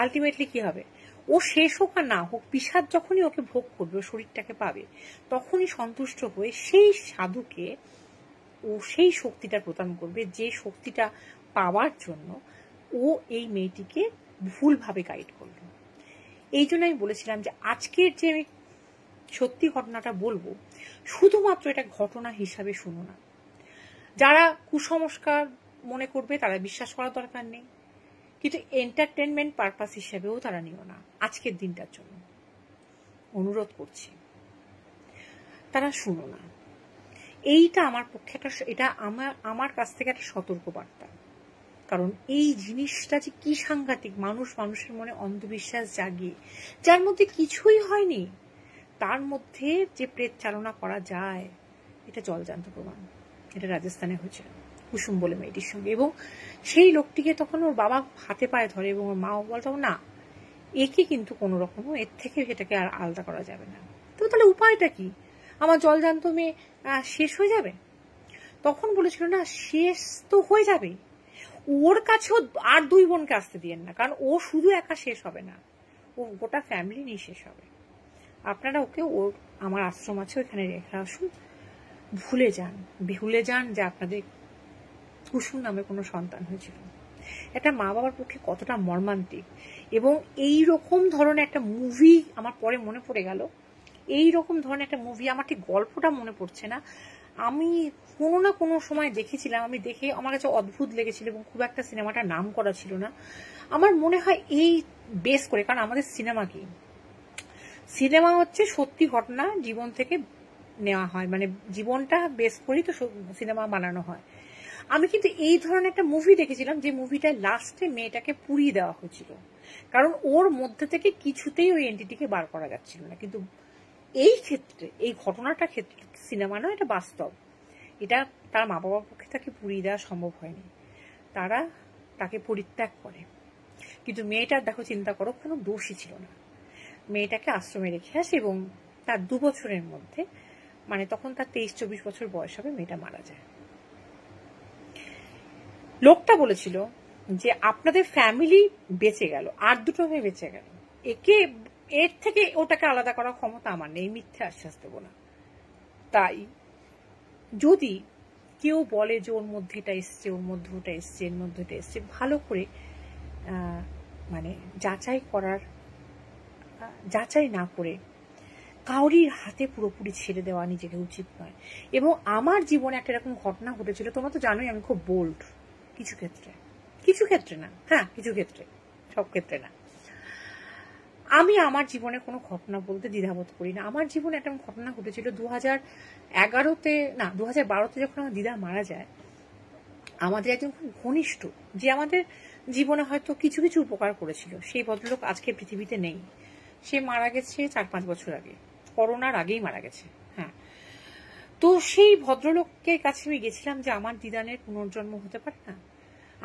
আলটিমেটলি কি হবে, ও শেষ হোক আর না হোক, পিশাচ যখনই ওকে ভোগ করবে, ও শরীরটাকে পাবে, তখনই সন্তুষ্ট হয়ে সেই সাধুকে ও সেই শক্তিটা প্রদান করবে, যে শক্তিটা পাওয়ার জন্য ও এই মেয়েটিকে ভুলভাবে গাইড করলো। এই জন্য আমি বলেছিলাম যে আজকের যে আমি সত্যি ঘটনাটা বলবো, শুধুমাত্র এটা ঘটনা হিসাবে শুনো না, যারা কুসংস্কার মনে করবে তারা বিশ্বাস করার দরকার নেই, কিন্তু এন্টারটেনমেন্ট পারপাস হিসাবেও তারা নিও না। আজকের দিনটার জন্য অনুরোধ করছি, তারা শুনো না। এইটা আমার পক্ষে এটা আমার কাছ থেকে একটা সতর্ক বার্তা, কারণ এই জিনিসটা যে কি সাংঘাতিক, মানুষের মনে অন্ধবিশ্বাস জাগিয়ে, যার মধ্যে কিছুই হয়নি তার মধ্যে যে প্রেত চালনা করা যায়, এটা জলজান্ত প্রমাণ। এটা রাজস্থানে হয়েছে কুসুম বলে মেয়েটির সঙ্গে, এবং সেই লোকটিকে তখন ওর বাবা হাতে পায়ে ধরে এবং ওর মা বলতো না, একে কিন্তু কোনো রকমও এর থেকে সেটাকে আর আলাদা করা যাবে না। তো তাহলে উপায়টা কি? আমার জলজান্ত মেয়ে শেষ হয়ে যাবে? তখন বলেছিল না, শেষ তো হয়ে যাবে, ওর কাছেও আর দুই বোনকে আসতে দিয়েন না, কারণ ও শুধু একা শেষ হবে না, ও গোটা ফ্যামিলি নিয়ে শেষ হবে। আপনারা ওকে আমার আশ্রম আছে ওইখানে রেখে আসুন, ভুলে যান যে আপনাদের কুসুম নামে কোনো সন্তান হয়েছিল। একটা মা বাবার পক্ষে কতটা মর্মান্তিক। এবং এই রকম ধরনের একটা মুভি আমার পরে মনে পড়ে গেল, এই রকম ধরনের একটা মুভি, আমার ঠিক গল্পটা মনে পড়ছে না, আমি কোনো না কোনো সময় দেখেছিলাম, আমি দেখে আমার কাছে অদ্ভুত লেগেছিল এবং খুব একটা সিনেমাটার নাম করা ছিল না। আমার মনে হয় এই বেস করে, কারণ আমাদের সিনেমা কি, সিনেমা হচ্ছে সত্যি ঘটনা জীবন থেকে নেওয়া হয়, মানে জীবনটা বেস করেই তো সিনেমা বানানো হয়। আমি কিন্তু এই ধরনের একটা মুভি দেখেছিলাম যে মুভিটায় লাস্টে মেয়েটাকে পুড়িয়ে দেওয়া হয়েছিল, কারণ ওর মধ্যে থেকে কিছুতেই ওই এন্টিটিকে বার করা যাচ্ছিল না। কিন্তু এই ক্ষেত্রে, এই ঘটনাটার ক্ষেত্রে সিনেমা নয়, এটা বাস্তব। এটা তার মা বাবার পক্ষে তাকে পুড়িয়ে দেওয়া সম্ভব হয়নি, তারা তাকে পরিত্যাগ করে। কিন্তু মেয়েটার দেখো, চিন্তা করো, কোনো দোষই ছিল না। মেয়েটাকে আশ্রমে রেখে আসে এবং তার 2 বছরের মধ্যে, মানে তখন তার 23-24 বছর বয়স হবে, মেয়েটা মারা যায়। লোকটা বলেছিল যে আপনাদের ফ্যামিলি বেঁচে গেল, আর 2টো মেয়ে বেঁচে গেল, এর থেকে ওটাকে আলাদা করার ক্ষমতা আমার নেই, মিথ্যে আশ্বাস দেবো না। তাই যদি কেউ বলে যে ওর মধ্যে এটা এসছে, ওর মধ্যে ওটা এসছে, এর মধ্যে এটা এসছে, ভালো করে মানে যাচাই না করে কাউরির হাতে পুরোপুরি ছেড়ে দেওয়া নিজেকে উচিত নয়। এবং আমার জীবনে একটা এরকম ঘটনা ঘটেছিল, তোমরা তো জানোই আমি খুব বোল্ড কিছু ক্ষেত্রে না, হ্যাঁ কিছু ক্ষেত্রে, সব ক্ষেত্রে না। আমি আমার জীবনে কোনো ঘটনা বলতে দ্বিধাবোধ করি না। আমার জীবনে একটা ঘটনা ঘটেছিল 2011-তে, না 2012-তে, যখন আমার দিদা মারা যায়। আমাদের একজন খুব ঘনিষ্ঠ, যে আমাদের জীবনে হয়তো কিছু কিছু উপকার করেছিল, সেই ভদ্রলোক আজকে পৃথিবীতে নেই। সে মারা গেছে 4-5 বছর আগে, করোনার আগেই মারা গেছে। হ্যাঁ, তো সেই ভদ্রলোকের কাছে আমি গেছিলাম যে আমার দিদানের পুনর্জন্ম হতে পারে না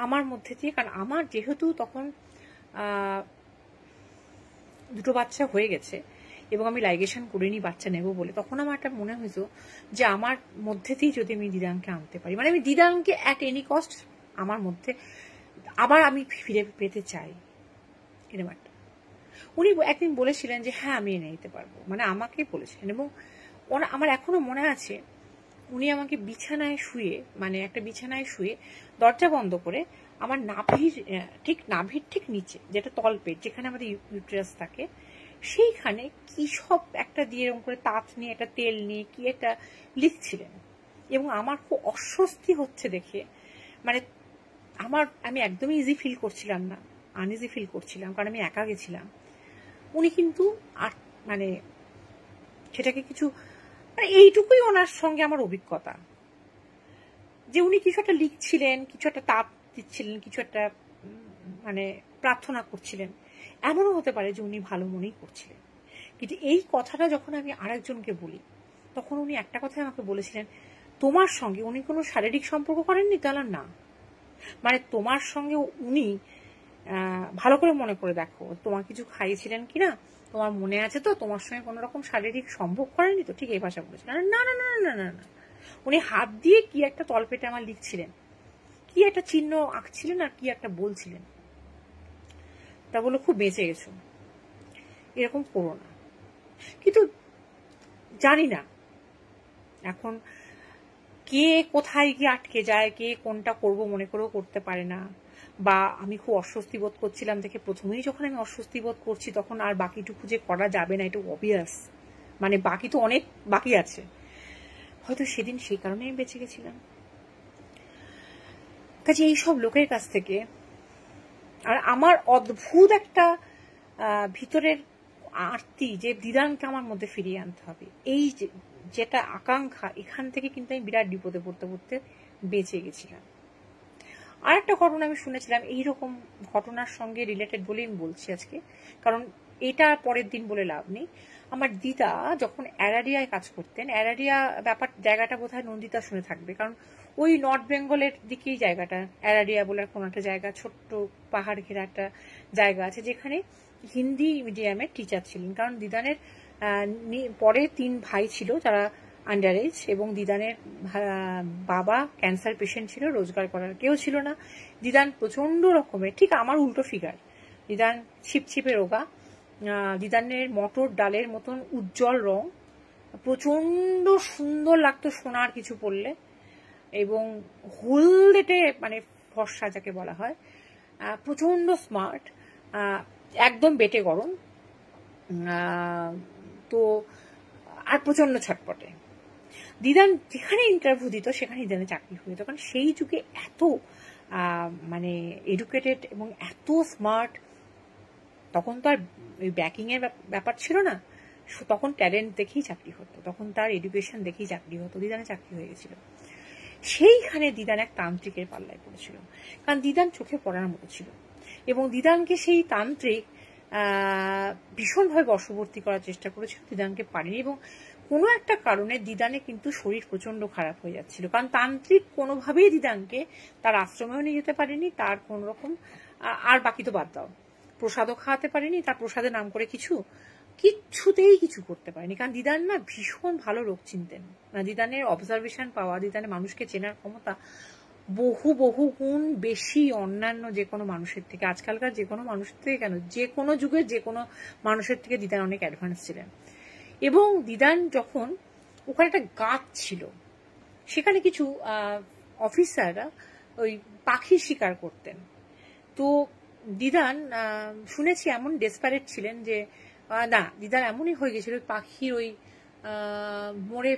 আমার মধ্যে দিয়ে, কারণ আমার যেহেতু তখন 2টো বাচ্চা হয়ে গেছে এবং আমি লাইগেশন করিনি বাচ্চা নেব বলে, তখন আমার একটা মনে হয়েছে যে আমার মধ্যে দিয়ে যদি আমি দিদানকে আনতে পারি, মানে আমি দিদানকে অ্যাট এনি কস্ট আমার মধ্যে আবার আমি ফিরে পেতে চাই, এরকম একটা। উনি একদিন বলেছিলেন যে হ্যাঁ আমি এনে নিতে পারবো, মানে আমাকে বলেছিলেন। এবং আমার এখনো মনে আছে, উনি আমাকে বিছানায় শুয়ে, মানে একটা বিছানায় শুয়ে দরজা বন্ধ করে আমার নাভির ঠিক নিচে, যেটা তলপেট, যেখানে আমাদের ইউটেরাস থাকে, সেইখানে কি সব একটা দিয়ে এরকম করে তাঁত নিয়ে, একটা তেল নিয়ে কি একটা লিখছিলেন। এবং আমার খুব অস্বস্তি হচ্ছে দেখে, মানে আমি একদমই ইজি ফিল করছিলাম না, আনইজি ফিল করছিলাম, কারণ আমি একা গেছিলাম। উনি কিন্তু আর মানে সেটাকে কিছু, মানে এইটুকুই ওনার সঙ্গে আমার অভিজ্ঞতা, যে উনি কিছু একটা লিখছিলেন, কিছু একটা তাপ দিচ্ছিলেন, কিছু একটা মানে প্রার্থনা করছিলেন। এমনও হতে পারে যে উনি ভালো মনেই করছিলেন। কিন্তু এই কথাটা যখন আমি আরেকজনকে বলি, তখন উনি একটা কথাই আমাকে বলেছিলেন, তোমার সঙ্গে উনি কোনো শারীরিক সম্পর্ক করেননি, তাহলে না, মানে তোমার সঙ্গে উনি ভালো করে মনে করে দেখো, তোমার কিছু খাইয়েছিলেন কিনা, তোমার মনে আছে তো, তোমার সঙ্গে কোনো রকম শারীরিক সম্ভোগ করেনি তো, ঠিক এই ভাষা বলেছিলেন। না না না না না না, উনি হাত দিয়ে কি একটা তলপেটে আমার লিখছিলেন, কি একটা চিহ্ন আঁকছিলেন আর কি একটা বলছিলেন। তা বলে খুব বেঁচে গেছো, এরকম করো না। কিন্তু জানি না এখন কে কোথায় গিয়ে আটকে যায়, কে কোনটা করব মনে করেও করতে পারে না। বা আমি খুব অস্বস্তি বোধ করছিলাম দেখে, প্রথমেই যখন আমি অস্বস্তি বোধ করছি তখন আর বাকিটুকু যে করা যাবে না, এটা অবভিয়াস, মানে বাকি তো অনেক বাকি আছে। হয়তো সেদিন সেই কারণে আমি বেঁচে গেছিলাম। কাজে এইসব লোকের কাছ থেকে, আর আমার অদ্ভুত একটা ভিতরের আরতি যে দিদানকে আমার মধ্যে ফিরিয়ে আনতে হবে, এই যেটা আকাঙ্ক্ষা, এখান থেকে কিন্তু আমি বিরাট বিপদে পড়তে পড়তে বেঁচে গেছিলাম। আর একটা ঘটনা আমি শুনেছিলাম, এইরকম ঘটনার সঙ্গে রিলেটেড বলেই আমি বলছি আজকে, কারণ এটা পরের দিন বলে লাভ নেই। আমার দিদা যখন অ্যারারিয়ায় কাজ করতেন, অ্যারারিয়া জায়গাটা বোধহয় নন্দিতা শুনে থাকবে, কারণ ওই নর্থ বেঙ্গলের দিকেই জায়গাটা, অ্যারারিয়া বলে কোনো একটা জায়গা, ছোট্ট পাহাড় ঘেরা একটা জায়গা আছে, যেখানে হিন্দি মিডিয়ামের টিচার ছিলেন। কারণ দিদানের পরে 3 ভাই ছিল যারা আন্ডার এজ, এবং দিদানের বাবা ক্যান্সার পেশেন্ট ছিল, রোজগার করার কেউ ছিল না। দিদান প্রচন্ড রকমের, ঠিক আমার উল্টো ফিগার, দিদান ছিপছিপে রোগা, দিদানের মটর ডালের মতন উজ্জ্বল রং, প্রচন্ড সুন্দর লাগতো সোনার কিছু পরলে, এবং হলদেটে মানে ফর্সা যাকে বলা হয়, প্রচন্ড স্মার্ট, একদম বেটে গরম, তো আর প্রচন্ড ছটপটে। দিদান যেখানে ইন্টারভিউ দিত সেখানে দিদানের চাকরি হয়ে যেত, কারণ সেই যুগে এত মানে এডুকেটেড এবং এত স্মার্ট, তখন তো আর ওই ব্যাকিংয়ের ব্যাপার ছিল না, তখন ট্যালেন্ট দেখেই চাকরি হতো, তখন তার এডুকেশন দেখেই চাকরি হতো, দিদানের চাকরি হয়ে গেছিল। সেইখানে দিদান এক তান্ত্রিকের পাল্লায় পড়েছিল, কারণ দিদান চোখে পড়ার মতো ছিল, এবং দিদানকে সেই তান্ত্রিক ভীষণভাবে বশবর্তী করার চেষ্টা করেছিল, দিদানকে পারেনি, এবং কোনো একটা কারণে দিদানে কিন্তু শরীর প্রচন্ড খারাপ হয়ে যাচ্ছিল, কারণ তান্ত্রিক কোনোভাবেই দিদানকে তার আশ্রমেও নিয়ে যেতে পারেনি, তার কোন রকম, আর বাকি তো বাদ দাও, প্রসাদও খাওয়াতে পারেনি, তার প্রসাদের নাম করে কিচ্ছুতেই কিছু করতে পারেনি, কারণ দিদান না ভীষণ ভালো লোক চিনতেন, দিদানের অবজারভেশন পাওয়া, দিদানের মানুষকে চেনার ক্ষমতা বহু বহু গুণ বেশি অন্যান্য যে কোনো মানুষের থেকে, আজকালকার যে কোনো মানুষের থেকে কেন, যে কোনো যুগের যে কোনো মানুষের থেকে দিদান অনেক অ্যাডভান্স ছিলেন। এবং দিদান যখন, ওখানে একটা গাছ ছিল, সেখানে কিছু অফিসাররা ওই পাখি শিকার করতেন, তো দিদান শুনেছি এমন ডেসপারেট ছিলেন যে না, দিদার এমনই হয়ে গেছিল, পাখির ওই মোড়ে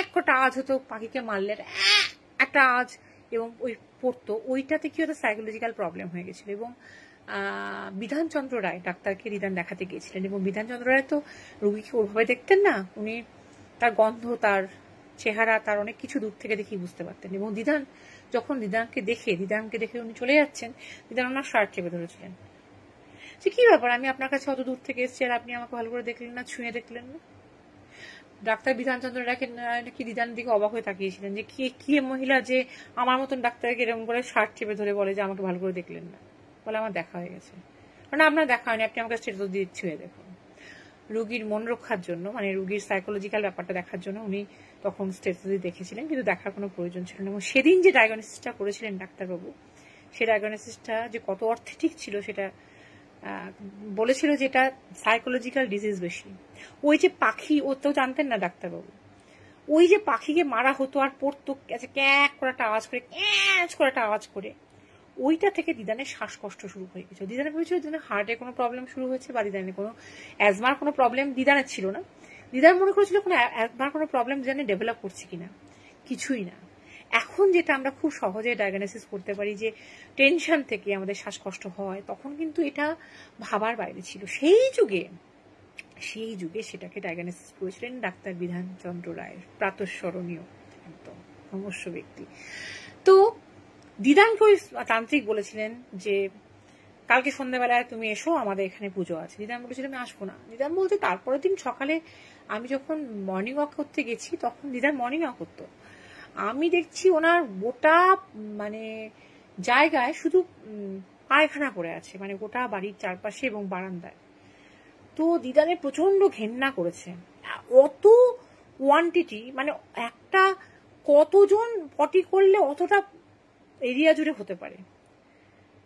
একটা আওয়াজ হতো, পাখিকে মারলে একটা আওয়াজ এবং ওই পড়তো, ওইটাতে কি হতো সাইকোলজিক্যাল প্রবলেম হয়ে গেছিল, এবং বিধানচন্দ্র রায় ডাক্তারকে দিদান দেখাতে গিয়েছিলেন, এবং বিধানচন্দ্র রায় তো রোগীকে ওইভাবে দেখতেন না, উনি তার গন্ধ, তার চেহারা, তার অনেক কিছু দূর থেকে দেখেই বুঝতে পারতেন, এবং দিদান যখন দিদানকে দেখে উনি চলে যাচ্ছেন, দিদান ওনার শার্ট চেপে ধরেছিলেন, যে কি ব্যাপার, আমি আপনার কাছে অত দূর থেকে এসেছি আর আপনি আমাকে ভালো করে দেখলেন না, ছুঁয়ে দেখলেন না। ডাক্তার বিধানচন্দ্র রায়কে নাকি দিদানের দিকে অবাক হয়ে তাকিয়েছিলেন, যে কি মহিলা যে আমার মতন ডাক্তারকে এরকম করে শার্ট চেপে ধরে বলে যে আমাকে ভালো করে দেখলেন না, বলে আমার দেখা হয়ে গেছে, মানে আপনার দেখা হয়নি, আপনি আমাকে স্টেটস দিয়ে ছুঁয়ে দেখুন। রুগীর মন রক্ষার জন্য, মানে রুগীর সাইকোলজিক্যাল ব্যাপারটা দেখার জন্য উনি তখন স্টেটস দিয়ে দেখেছিলেন, কিন্তু দেখার কোনো প্রয়োজন ছিল না, এবং সেদিন যে ডায়াগনোসিসটা করেছিলেন ডাক্তারবাবু, সেই ডায়াগনোসিসটা যে কত অর্থেটিক ছিল সেটা বলেছিল, যে এটা সাইকোলজিক্যাল ডিজিজ বেশি। ওই যে পাখি, ও তো জানতেন না ডাক্তারবাবু, ওই যে পাখিকে মারা হতো আর পড়তো ক্যাক করে একটা আওয়াজ করে, ক্যাচ করে একটা আওয়াজ করে, ওইটা থেকে দিদানের শ্বাসকষ্ট শুরু হয়ে গেছে। দিদানের ভেবেছিল দিদানের হার্টে কোনো প্রবলেম শুরু হয়েছে, বা দিদানের কোনো অ্যাজমার কোনো প্রবলেম, দিদানের ছিল না, দিদান মনে করেছিল কোনো অ্যাজমার কোনো প্রবলেম দিদানে ডেভেলপ করছে কিনা, কিছুই না। এখন যেটা আমরা খুব সহজে ডায়াগনোসিস করতে পারি যে টেনশন থেকে আমাদের শ্বাসকষ্ট হয়, তখন কিন্তু এটা ভাবার বাইরে ছিল। সেই যুগে সেটাকে ডায়াগনোসিস করেছিলেন ডাক্তার বিধানচন্দ্র রায়, প্রাতঃস্মরণীয় একদম অমস্য ব্যক্তি। তো দিদানকে ওই তান্ত্রিক বলেছিলেন যে কালকে সন্ধ্যাবেলায় তুমি এসো, আমাদের এখানে পুজো আছে। দিদান বলেছিল আমি আসবো না। দিদান বলতে তারপরের দিন সকালে আমি যখন মর্নিং ওয়াক করতে গেছি, তখন দিদান মর্নিং ওয়াক করতো, আমি দেখছি ওনার গোটা মানে জায়গায় শুধু পায়খানা পড়ে আছে, মানে গোটা বাড়ির চারপাশে এবং বারান্দায়। তো দিদানের প্রচন্ড ঘেন্না করেছে, অত কোয়ান্টিটি, মানে একটা কতজন পটি করলে অতটা এরিয়া জুড়ে হতে পারে,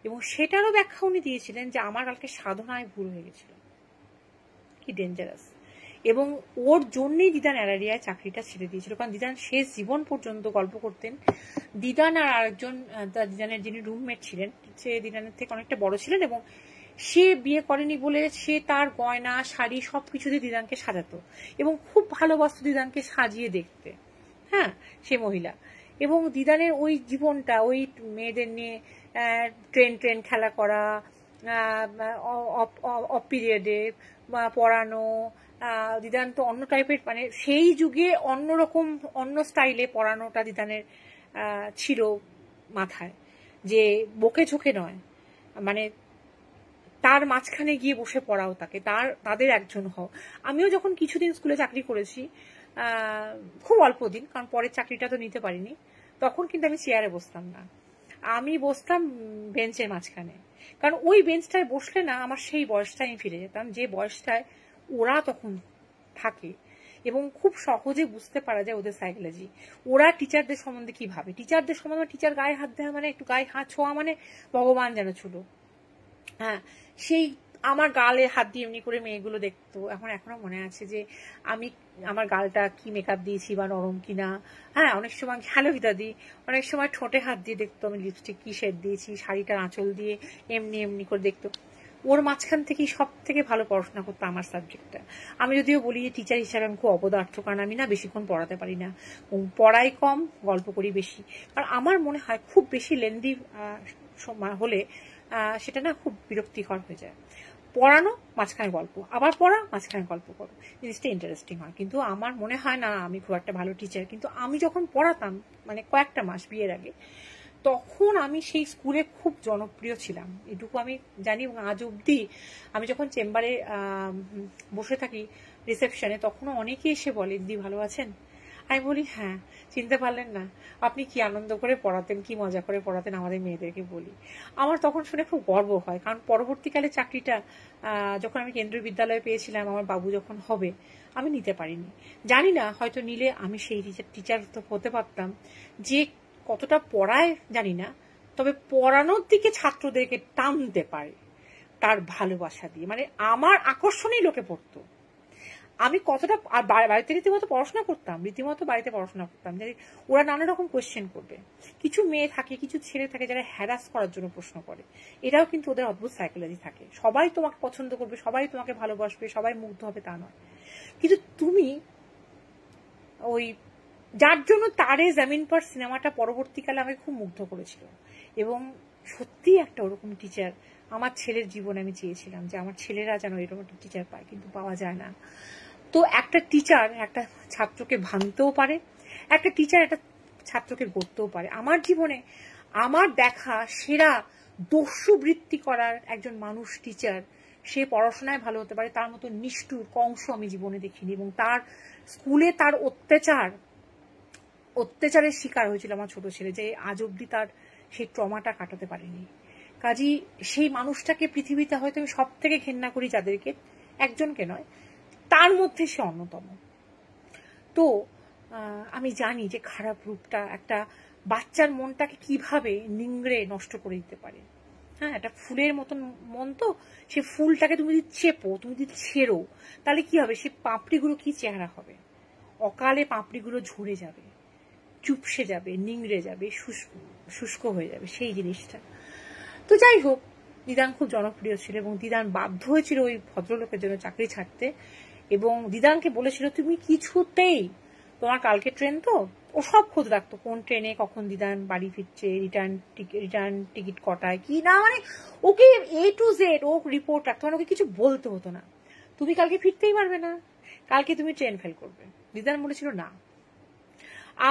এবং সেটারও ব্যাখ্যা উনি দিয়েছিলেন যে আমার কালকে সাধনায় ভুল হয়ে গেছিল, কি ডেঞ্জারাস, এবং ওর জন্যই দিদান অ্যারারিয়ায় চাকরিটা ছেড়ে দিয়েছিল, কারণ দিদান শেষ জীবন পর্যন্ত গল্প করতেন। দিদান আর আরেকজন দিদানের যিনি রুমমেট ছিলেন, সে দিদানের থেকে অনেকটা বড় ছিলেন, এবং সে বিয়ে করেনি বলে সে তার গয়না শাড়ি সবকিছু দিয়ে দিদানকে সাজাতো, এবং খুব ভালোবাসতো দিদানকে সাজিয়ে দেখতে, হ্যাঁ সে মহিলা। এবং দিদানের ওই জীবনটা, ওই মেয়েদের নিয়ে ট্রেন খেলা করা, অফ পিরিয়ডে পড়ানো, দিদান তো অন্য টাইপের, মানে সেই যুগে অন্যরকম অন্য স্টাইলে পড়ানোটা দিদানের ছিল মাথায়, যে বকে ঝোঁকে নয়, মানে তার মাঝখানে গিয়ে বসে পড়াও তাকে, তাদের একজন হও। আমিও যখন কিছুদিন স্কুলে চাকরি করেছি, খুব অল্প দিন, কারণ পরের চাকরিটা তো নিতে পারিনি, তখন কিন্তু আমি চেয়ারে বসতাম না, আমি বসতাম বেঞ্চের মাঝখানে, কারণ ওই বেঞ্চটায় বসলে না আমার সেই বয়সটায় আমি ফিরে যেতাম, যে বয়সটায় ওরা তখন থাকে, এবং খুব সহজে বুঝতে পারা যায় ওদের সাইকোলজি, ওরা টিচারদের সম্বন্ধে কি ভাবে, টিচারদের সম্বন্ধে, টিচার গায়ে হাত দেওয়া মানে, একটু গায়ে হাত ছোঁয়া মানে ভগবান যেন ছিল, হ্যাঁ সেই আমার গালে হাত দিয়ে এমনি করে মেয়েগুলো দেখতো, এখনো মনে আছে যে আমি আমার গালটা কি মেকআপ দিয়েছি বা নরম কিনা, হ্যাঁ অনেক সময় হ্যালো ভিতা দিই, অনেক সময় ঠোঁটে হাত দিয়ে দেখতো আমি লিপস্টিক কি শেড দিয়েছি, শাড়িটার আঁচল দিয়ে এমনি করে দেখতো। ওর মাঝখান থেকেই সব থেকে ভালো পড়াশোনা করতো আমার সাবজেক্টটা। আমি যদিও বলি যে টিচার হিসাবে আমি খুব অপদার্থ, কারণ আমি না বেশিক্ষণ পড়াতে পারি না, পড়াই কম, গল্প করি বেশি। কারণ আমার মনে হয় খুব বেশি লেন্দি হলে সেটা না খুব বিরক্তিকর হয়ে যায়। পড়ানো, মাঝখানে গল্প, আবার পড়া, মাঝখানে গল্প করো, জিনিসটা ইন্টারেস্টিং হয়। কিন্তু আমার মনে হয় না আমি খুব একটা ভালো টিচার। কিন্তু আমি যখন পড়াতাম, মানে কয়েকটা মাস বিয়ের আগে, তখন আমি সেই স্কুলে খুব জনপ্রিয় ছিলাম, এটুকু আমি জানি। এবং আজ অব্দি আমি যখন চেম্বারে বসে থাকি রিসেপশনে, তখনও অনেকে এসে বলে, দিদি ভালো আছেন? আমি বলি হ্যাঁ। চিনতে পারলেন না? আপনি কি আনন্দ করে পড়াতেন, কি মজা করে পড়াতেন আমাদের মেয়েদেরকে বলি। আমার তখন শুনে খুব গর্ব হয়, কারণ পরবর্তীকালে চাকরিটা যখন আমি কেন্দ্রীয় বিদ্যালয়ে পেয়েছিলাম, আমার বাবু যখন হবে, আমি নিতে পারিনি। জানি না, হয়তো নিলে আমি সেই টিচার তো হতে পারতাম, যে কতটা পড়ায় জানি না, তবে পড়ানোর দিকে ছাত্রদেরকে টানতে পারে তার ভালোবাসা দিয়ে। মানে আমার আকর্ষণেই লোকে পড়তো। আমি কতটা বাড়িতে রীতিমতো পড়াশোনা করতাম, যে ওরা নানা রকম কোয়েশ্চেন করবে। কিছু মেয়ে থাকে, কিছু ছেলে থাকে যারা হ্যারাস করার জন্য প্রশ্ন করে। এটাও কিন্তু ওদের অদ্ভুত সাইকোলজি থাকে। সবাই তোমাকে পছন্দ করবে, সবাই তোমাকে ভালোবাসবে, সবাই মুগ্ধ হবে তা নয়। কিন্তু তুমি ওই যার জন্য তারে জামিন পর সিনেমাটা পরবর্তীকালে আমাকে খুব মুগ্ধ করেছিল। এবং সত্যি একটা ওরকম টিচার আমার ছেলের জীবনে আমি চেয়েছিলাম, যে আমার ছেলেরা যেন এরকম একটা টিচার পায়, কিন্তু পাওয়া যায় না। তো একটা টিচার একটা ছাত্রকে ভাঙতেও পারে, একটা টিচার একটা ছাত্রকে গড়তেও পারে। আমার জীবনে আমার দেখা সেরা দস্যুবৃত্তি করার একজন মানুষ টিচার। সে পড়াশোনায় ভালো হতে পারে, তার মতো নিষ্ঠুর কংস আমি জীবনে দেখিনি। এবং তার স্কুলে তার অত্যাচারের শিকার হয়েছিল আমার ছোট ছেলে, যে আজ অব্দি তার সেই ট্রমাটা কাটাতে পারেনি। কাজী সেই মানুষটাকে পৃথিবীতে হয়তো আমি সব থেকে ঘেন্না করি যাদেরকে, একজনকে নয়, তার মধ্যে সে অন্যতম। তো আমি জানি যে খারাপ রূপটা একটা বাচ্চার মনটাকে কিভাবে নিংড়ে নষ্ট করে দিতে পারে। হ্যাঁ, একটা ফুলের মতন মন, তো সে ফুলটাকে তুমি যদি চেপো, তুমি যদি ছেড়ো, তাহলে কি হবে? সে পাপড়িগুলো কি চেহারা হবে? অকালে পাপড়িগুলো ঝরে যাবে, চুপসে যাবে, নিংড়ে যাবে, শুষ্ক হয়ে যাবে সেই জিনিসটা। তো যাই হোক, দিদান খুব জনপ্রিয় ছিল এবং দিদান বাধ্য হয়েছিল ওই ভদ্রলোকের জন্য চাকরি ছাড়তে। এবং দিদানকে বলেছিল, তুমি কিছুতেই, তোমার কালকে ট্রেন তো, ও সব খোঁজ রাখতো, কোন ট্রেনে কখন দিদান বাড়ি ফিরছে, রিটার্ন টিকিট কটায়, কি না, মানে ওকে A to Z ও রিপোর্ট রাখতো। মানে ওকে কিছু বলতে হতো না, তুমি কালকে ফিরতেই পারবে না, কালকে তুমি ট্রেন ফেল করবে। দিদান বলেছিল, না,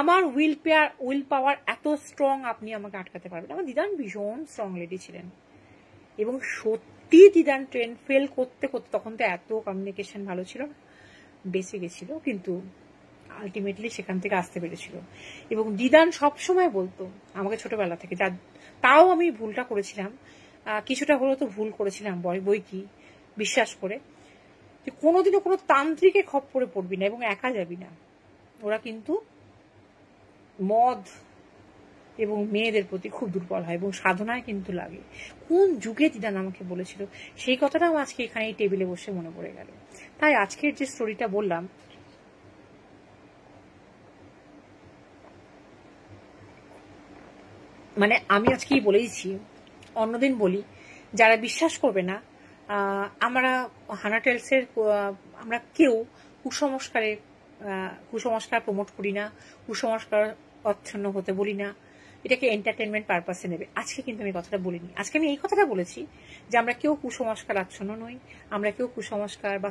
আমার উইল পাওয়ার এত স্ট্রং, আপনি আমাকে আটকাতে পারবেন। আমার দিদান ভীষণ স্ট্রং লেডি ছিলেন। এবং সত্যি দিদান ট্রেন ফেল করতে করতে, তখন তো এত কমিউনিকেশন ভালো ছিল না, বেঁচে গেছিল, কিন্তু আলটিমেটলি সেখান থেকে আসতে পেরেছিল। এবং দিদান সবসময় বলতো আমাকে ছোটবেলা থেকে, তাও আমি ভুলটা করেছিলাম, কিছুটা হলেও তো ভুল করেছিলাম বই কি বিশ্বাস করে, যে কোনোদিনও কোনো তান্ত্রিকে খপ্পরে পড়বি না এবং একা যাবি না। ওরা কিন্তু মদ এবং মেয়েদের প্রতি খুব দুর্বল হয় এবং সাধনায় কিন্তু লাগে। কোন যুগে দিদান আমাকে বলেছিল, সেই কথাটা আমার আজকে এখানে এই টেবিলে বসে মনে পড়ে গেল। তাই আজকের যে স্টোরিটা বললাম, মানে আমি আজকেই বলে দিচ্ছি, অন্যদিন বলি, যারা বিশ্বাস করবে না, আমরা হানাটেলসের আমরা কেউ কুসংস্কার প্রমোট করি না, কুসংস্কার অচ্ছন্ন হতে বলি না, এটাকে এন্টারটেনমেন্ট পারপাসে নেবে। আজকে কিন্তু আমি কথাটা বলিনি। আজকে আমি এই কথাটা বলেছি যে আমরা কেউ কুসংস্কার আচ্ছন্ন নই, আমরা কেউ কুসংস্কার বা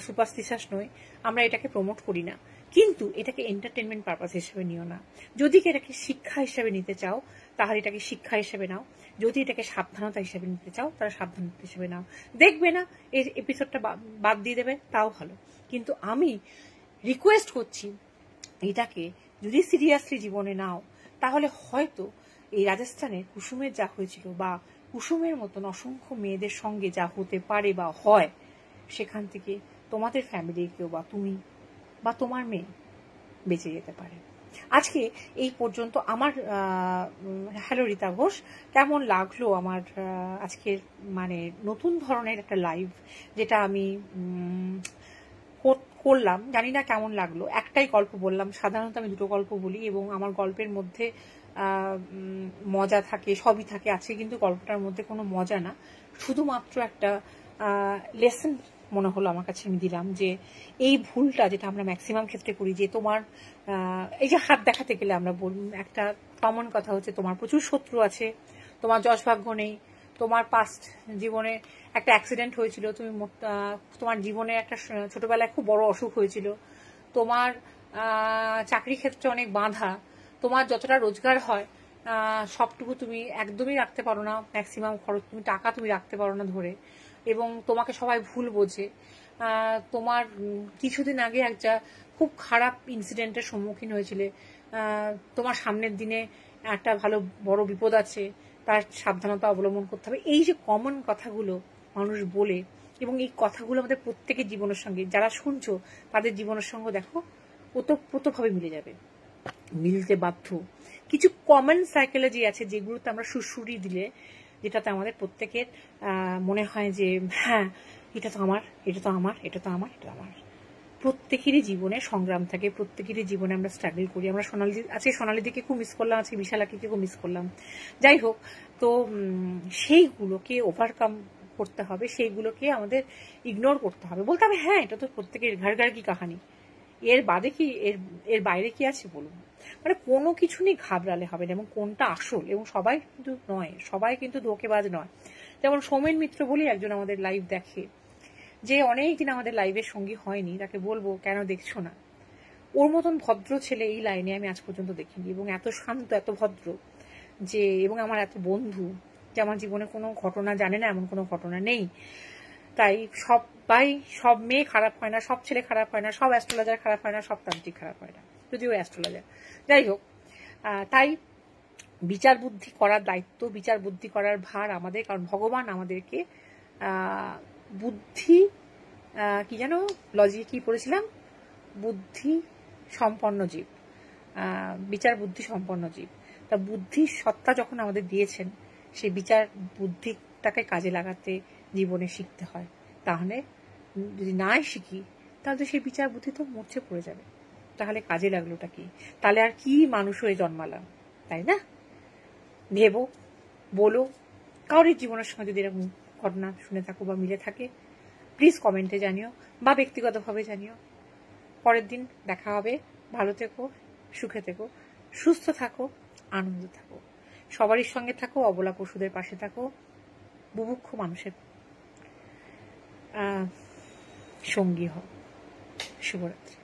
সুপারস্টিশাস নই, আমরা এটাকে প্রমোট করি না। কিন্তু এটাকে এন্টারটেনমেন্ট পারপাস হিসেবে নিও না। যদি এটাকে শিক্ষা হিসেবে নিতে চাও, তাহলে এটাকে শিক্ষা হিসেবে নাও। যদি এটাকে সাবধানতা হিসেবে নিতে চাও, তাহলে সাবধানতা হিসেবে নাও। দেখবে না এই এপিসোডটা বাদ দিয়ে দেবে, তাও ভালো। কিন্তু আমি রিকোয়েস্ট করছি, এটাকে যদি সিরিয়াসলি জীবনে নাও, তাহলে হয়তো এই রাজস্থানে কুসুমের যা হয়েছিল, বা কুসুমের মতন অসংখ্য মেয়েদের সঙ্গে যা হতে পারে বা হয়, সেখান থেকে তোমাদের ফ্যামিলির কেউ বা তুমি বা তোমার মেয়ে বেঁচে যেতে পারে। আজকে এই পর্যন্ত। আমার হ্যালো রীতা ঘোষ, কেমন লাগলো আমার আজকের মানে নতুন ধরনের একটা লাইভ যেটা আমি করলাম, জানি না কেমন লাগলো। একটাই গল্প বললাম, সাধারণত আমি দুটো গল্প বলি এবং আমার গল্পের মধ্যে মজা থাকে, সবই থাকে। আজকে কিন্তু গল্পটার মধ্যে কোনো মজা না, শুধুমাত্র একটা লেসন মনে হলো আমার কাছে, আমি দিলাম যে এই ভুলটা যেটা আমরা ম্যাক্সিমাম ক্ষেত্রে করি, যে তোমার এই যে হাত দেখাতে গেলে আমরা একটা কমন কথা হচ্ছে তোমার প্রচুর শত্রু আছে, তোমার যশভাগ্য নেই, তোমার পাস্ট জীবনে একটা অ্যাক্সিডেন্ট হয়েছিল, তোমার জীবনে একটা ছোটবেলায় খুব বড় অসুখ হয়েছিল, তোমার চাকরি ক্ষেত্রে অনেক বাধা, তোমার যতটা রোজগার হয় সবটুকু তুমি একদমই রাখতে পারো না, ম্যাক্সিমাম খরচ টাকা তুমি রাখতে পারো না ধরে, এবং তোমাকে সবাই ভুল বোঝে। তোমার কিছুদিন আগে একটা খুব খারাপ ইনসিডেন্টের সম্মুখীন হয়েছিলে, তোমার সামনের দিনে একটা ভালো বড় বিপদ আছে, তার সাবধানতা অবলম্বন করতে হবে। এই যে কমন কথাগুলো মানুষ বলে, এবং এই কথাগুলো আমাদের প্রত্যেকের জীবনের সঙ্গে, যারা শুনছো তাদের জীবনের সঙ্গে দেখো ওতপ্রোতভাবে মিলে যাবে, মিলতে বাধ্য। কিছু কমন সাইকোলজি আছে যেগুলোতে আমরা সুরসুরি দিলে, যেটাতে আমাদের প্রত্যেকের মনে হয় যে হ্যাঁ এটা তো আমার, এটা তো আমার, এটা তো আমার, এটা আমার। প্রত্যেকেরই জীবনে সংগ্রাম থাকে, প্রত্যেকেরই জীবনে আমরা স্ট্রাগল করি। আমরা সোনালিদিকে খুব মিস করলাম, আজকে বিশালাকে খুব মিস করলাম। যাই হোক, তো সেইগুলোকে ওভারকাম করতে হবে, সেইগুলোকে আমাদের ইগনোর করতে হবে, বলতে হবে হ্যাঁ এটা তো প্রত্যেকের ঘর ঘর কি কাহানি, এর বাদে কি, এর বাইরে কি আছে বলুন। মানে কোনো কিছু নিয়ে ঘাবড়ালে হবে না, এবং কোনটা আসল, এবং সবাই কিন্তু নয়, সবাই কিন্তু ধোঁকেবাজ নয়। যেমন সৌমেন মিত্র বলি একজন আমাদের লাইভ দেখে, যে অনেকদিন আমাদের লাইভের সঙ্গী হয়নি, তাকে বলবো কেন দেখছো না, ওর মতন ভদ্র ছেলে এই লাইনে আমি আজ পর্যন্ত দেখিনি, এবং এত শান্ত, এত ভদ্র, যে এবং আমার এত বন্ধু, যে আমার জীবনে কোনো ঘটনা জানে না এমন কোনো ঘটনা নেই। তাই সব মেয়ে খারাপ হয় না, সব ছেলে খারাপ হয় না, সব অ্যাস্ট্রোলজার খারাপ হয় না, সব তান্ত্রিক খারাপ হয় না, যদিও অ্যাস্ট্রোলজার। যাই হোক, তাই বিচার বুদ্ধি করার দায়িত্ব, বিচার বুদ্ধি করার ভার আমাদের, কারণ ভগবান আমাদেরকে বুদ্ধি কি যেন লজিকে কি পড়েছিলাম, বুদ্ধি সম্পন্ন জীব, বিচার বুদ্ধি সম্পন্ন জীব। তা বুদ্ধির সত্তা যখন আমাদের দিয়েছেন, সেই বিচার বুদ্ধিটাকে কাজে লাগাতে জীবনে শিখতে হয়। তাহলে যদি নাই শিখি তাহলে সেই বিচার বুদ্ধি তো মরচে পড়ে যাবে, তাহলে কাজে লাগলোটা কি, তাহলে আর কি মানুষ হয়ে জন্মালাম, তাই না? ভেবো, বলো, কারোর জীবনের সঙ্গে যদি এরকম ঘটনা শুনে থাকো বা মিলে থাকে, প্লিজ কমেন্টে জানিও বা ব্যক্তিগতভাবে জানিও। পরের দিন দেখা হবে। ভালো থেকো, সুখে থেকো, সুস্থ থাকো, আনন্দ থাকো, সবারই সঙ্গে থাকো, অবলা পশুদের পাশে থাকো, বুভুক্ষ মানুষের সঙ্গী হও। শুভরাত্রি।